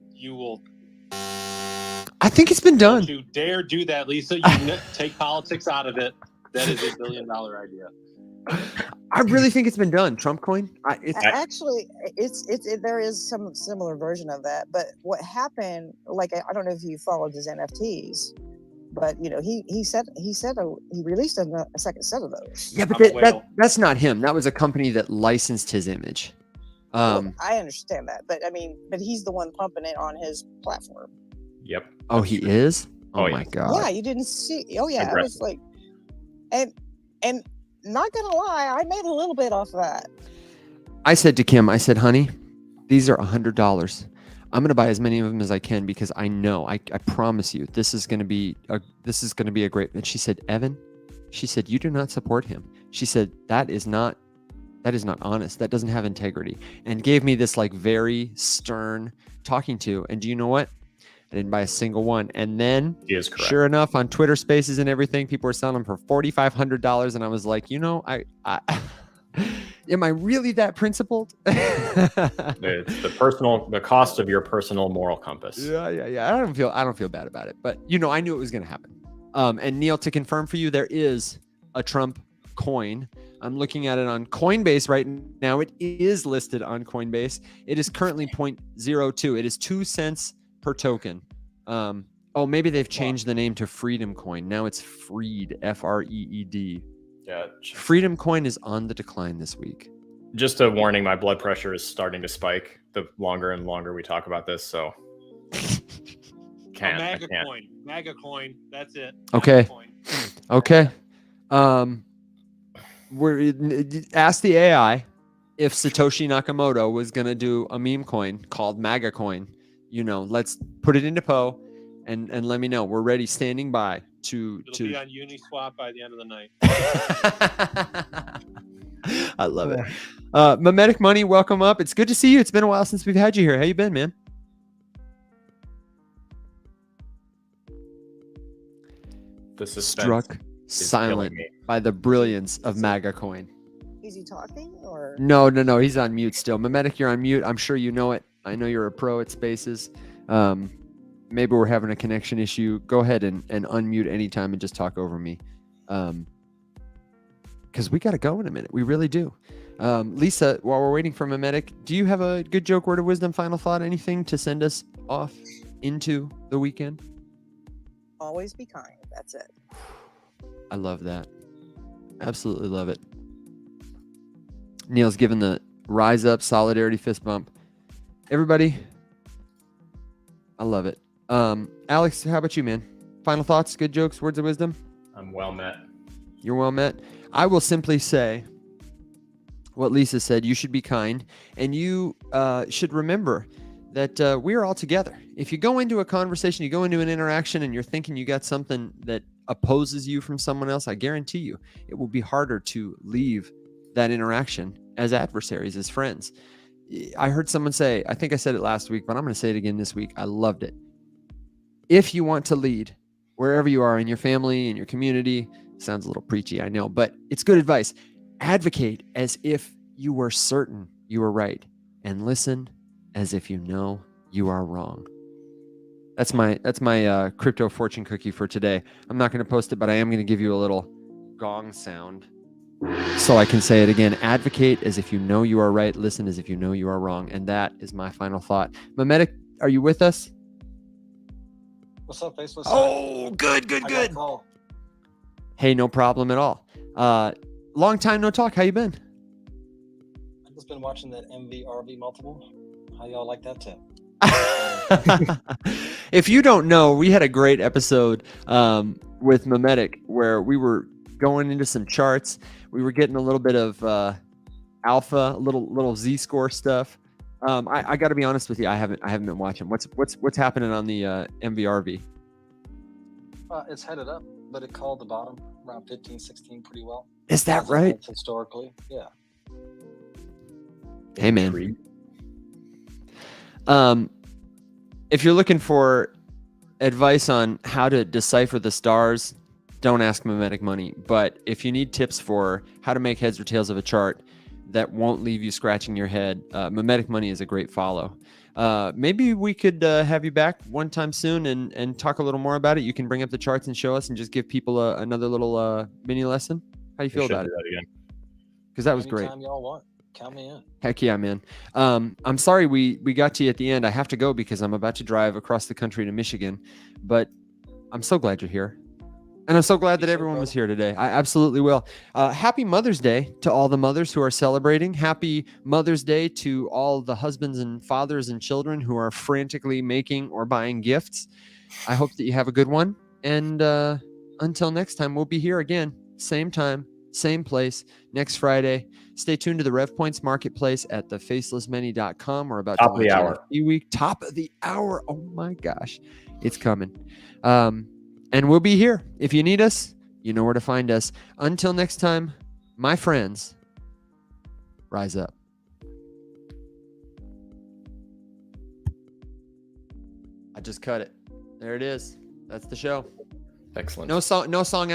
Speaker 5: You will.
Speaker 1: I think it's been done.
Speaker 5: Don't you dare do that, Lisa. Take politics out of it. That is a $1 billion idea.
Speaker 1: I really think it's been done. Trump coin?
Speaker 3: Actually, there is some similar version of that. But what happened? Like, I don't know if you followed his NFTs, but he released a second set of those.
Speaker 1: Yeah, but that's not him. That was a company that licensed his image.
Speaker 3: Well, I understand that, but he's the one pumping it on his platform.
Speaker 2: Yep.
Speaker 1: Oh, he is? Oh my
Speaker 2: yeah.
Speaker 1: God.
Speaker 3: Yeah, you didn't see. Oh yeah, I was like, and not gonna lie, I made a little bit off of that.
Speaker 1: I said to Kim, honey, these are $100. I'm going to buy as many of them as I can because I know, I promise you, this is going to be a great, and she said, Evan, you do not support him. She said, that is not honest. That doesn't have integrity, and gave me this like very stern talking to. And do you know what? I didn't buy a single one. And then sure enough, on Twitter Spaces and everything, people were selling them for $4,500. And I was like, I am I really that principled?
Speaker 2: It's the cost of your personal moral compass.
Speaker 1: Yeah. I don't feel bad about it, but I knew it was going to happen. And Neil, to confirm for you, there is a Trump coin. I'm looking at it on Coinbase right now. It is listed on Coinbase. It is currently 0.02. It is 2 cents per token. Maybe they've changed the name to Freedom Coin. Now it's Freed, Freed.
Speaker 2: Yeah.
Speaker 1: Freedom Coin is on the decline this week.
Speaker 2: Just a warning, my blood pressure is starting to spike the longer and longer we talk about this, so
Speaker 5: MAGA coin. That's it.
Speaker 1: Okay.
Speaker 5: Coin.
Speaker 1: Okay. ask the AI if Satoshi Nakamoto was going to do a meme coin called MAGA coin. Let's put it into PO and let me know. We're ready, standing by to
Speaker 5: It'll be on Uniswap by the end of the night.
Speaker 1: I love it. Memetic Money, welcome up. It's good to see you. It's been a while since we've had you here. How you been, man?
Speaker 2: The suspense
Speaker 1: Struck
Speaker 2: is
Speaker 1: silent
Speaker 2: killing me.
Speaker 1: by the brilliance of MAGA coin.
Speaker 3: Is he talking or?
Speaker 1: No. He's on mute still. Memetic, you're on mute. I'm sure you know it. I know you're a pro at Spaces. Maybe we're having a connection issue. Go ahead and unmute anytime and just talk over me. Because we got to go in a minute. We really do. Lisa, while we're waiting for Memetic, do you have a good joke, word of wisdom, final thought, anything to send us off into the weekend?
Speaker 3: Always be kind. That's it.
Speaker 1: I love that. Absolutely love it. Neil's giving the rise up solidarity fist bump. Everybody, I love it. Alex, how about you, man? Final thoughts, good jokes, words of wisdom?
Speaker 2: I'm well met.
Speaker 1: You're well met. I will simply say what Lisa said. You should be kind, and you should remember that we are all together. If you go into a conversation, you go into an interaction, and you're thinking you got something that opposes you from someone else, I guarantee you it will be harder to leave that interaction as adversaries, as friends. I heard someone say, I think I said it last week, but I'm going to say it again this week. I loved it. If you want to lead wherever you are in your family, in your community, sounds a little preachy, I know, but it's good advice. Advocate as if you were certain you were right, and listen as if you know you are wrong. That's my crypto fortune cookie for today. I'm not going to post it, but I am going to give you a little gong sound so I can say it again. Advocate as if you know you are right. Listen as if you know you are wrong. And that is my final thought. Memetic, are you with us?
Speaker 6: What's up, Faceless?
Speaker 1: Oh, good.
Speaker 6: I got a call.
Speaker 1: Hey, no problem at all. Long time no talk. How you been?
Speaker 6: I've just been watching that MVRV multiple. How y'all like that tip?
Speaker 1: If you don't know, we had a great episode with Memetic where we were going into some charts. We were getting a little bit of alpha, little Z-score stuff. I got to be honest with you, I haven't been watching. What's happening on the MVRV?
Speaker 6: It's headed up, but it called the bottom around 15, 16 pretty well.
Speaker 1: Is that right?
Speaker 6: Historically, yeah.
Speaker 1: Hey, man. If you're looking for advice on how to decipher the stars, don't ask Memetic Money. But if you need tips for how to make heads or tails of a chart that won't leave you scratching your head, Memetic Money is a great follow. Maybe we could have you back one time soon and talk a little more about it. You can bring up the charts and show us and just give people another little mini lesson. How you feel about it? Because that was great.
Speaker 6: Anytime y'all want. Count me in.
Speaker 1: Heck yeah, man. I'm sorry we got to you at the end. I have to go because I'm about to drive across the country to Michigan, but I'm so glad you're here. And I'm so glad that everyone was here today. I absolutely will. Happy Mother's Day to all the mothers who are celebrating. Happy Mother's Day to all the husbands and fathers and children who are frantically making or buying gifts. I hope that you have a good one. And until next time, we'll be here again. Same time, same place, next Friday. Stay tuned to the Rev Points Marketplace at thefacelessmany.com. We're about
Speaker 2: Top
Speaker 1: to
Speaker 2: of the
Speaker 1: launch
Speaker 2: hour.
Speaker 1: NFT week. Top of the hour. Oh my gosh. It's coming. And we'll be here. If you need us, you know where to find us. Until next time, my friends, rise up. I just cut it. There it is. That's the show.
Speaker 2: Excellent.
Speaker 1: No song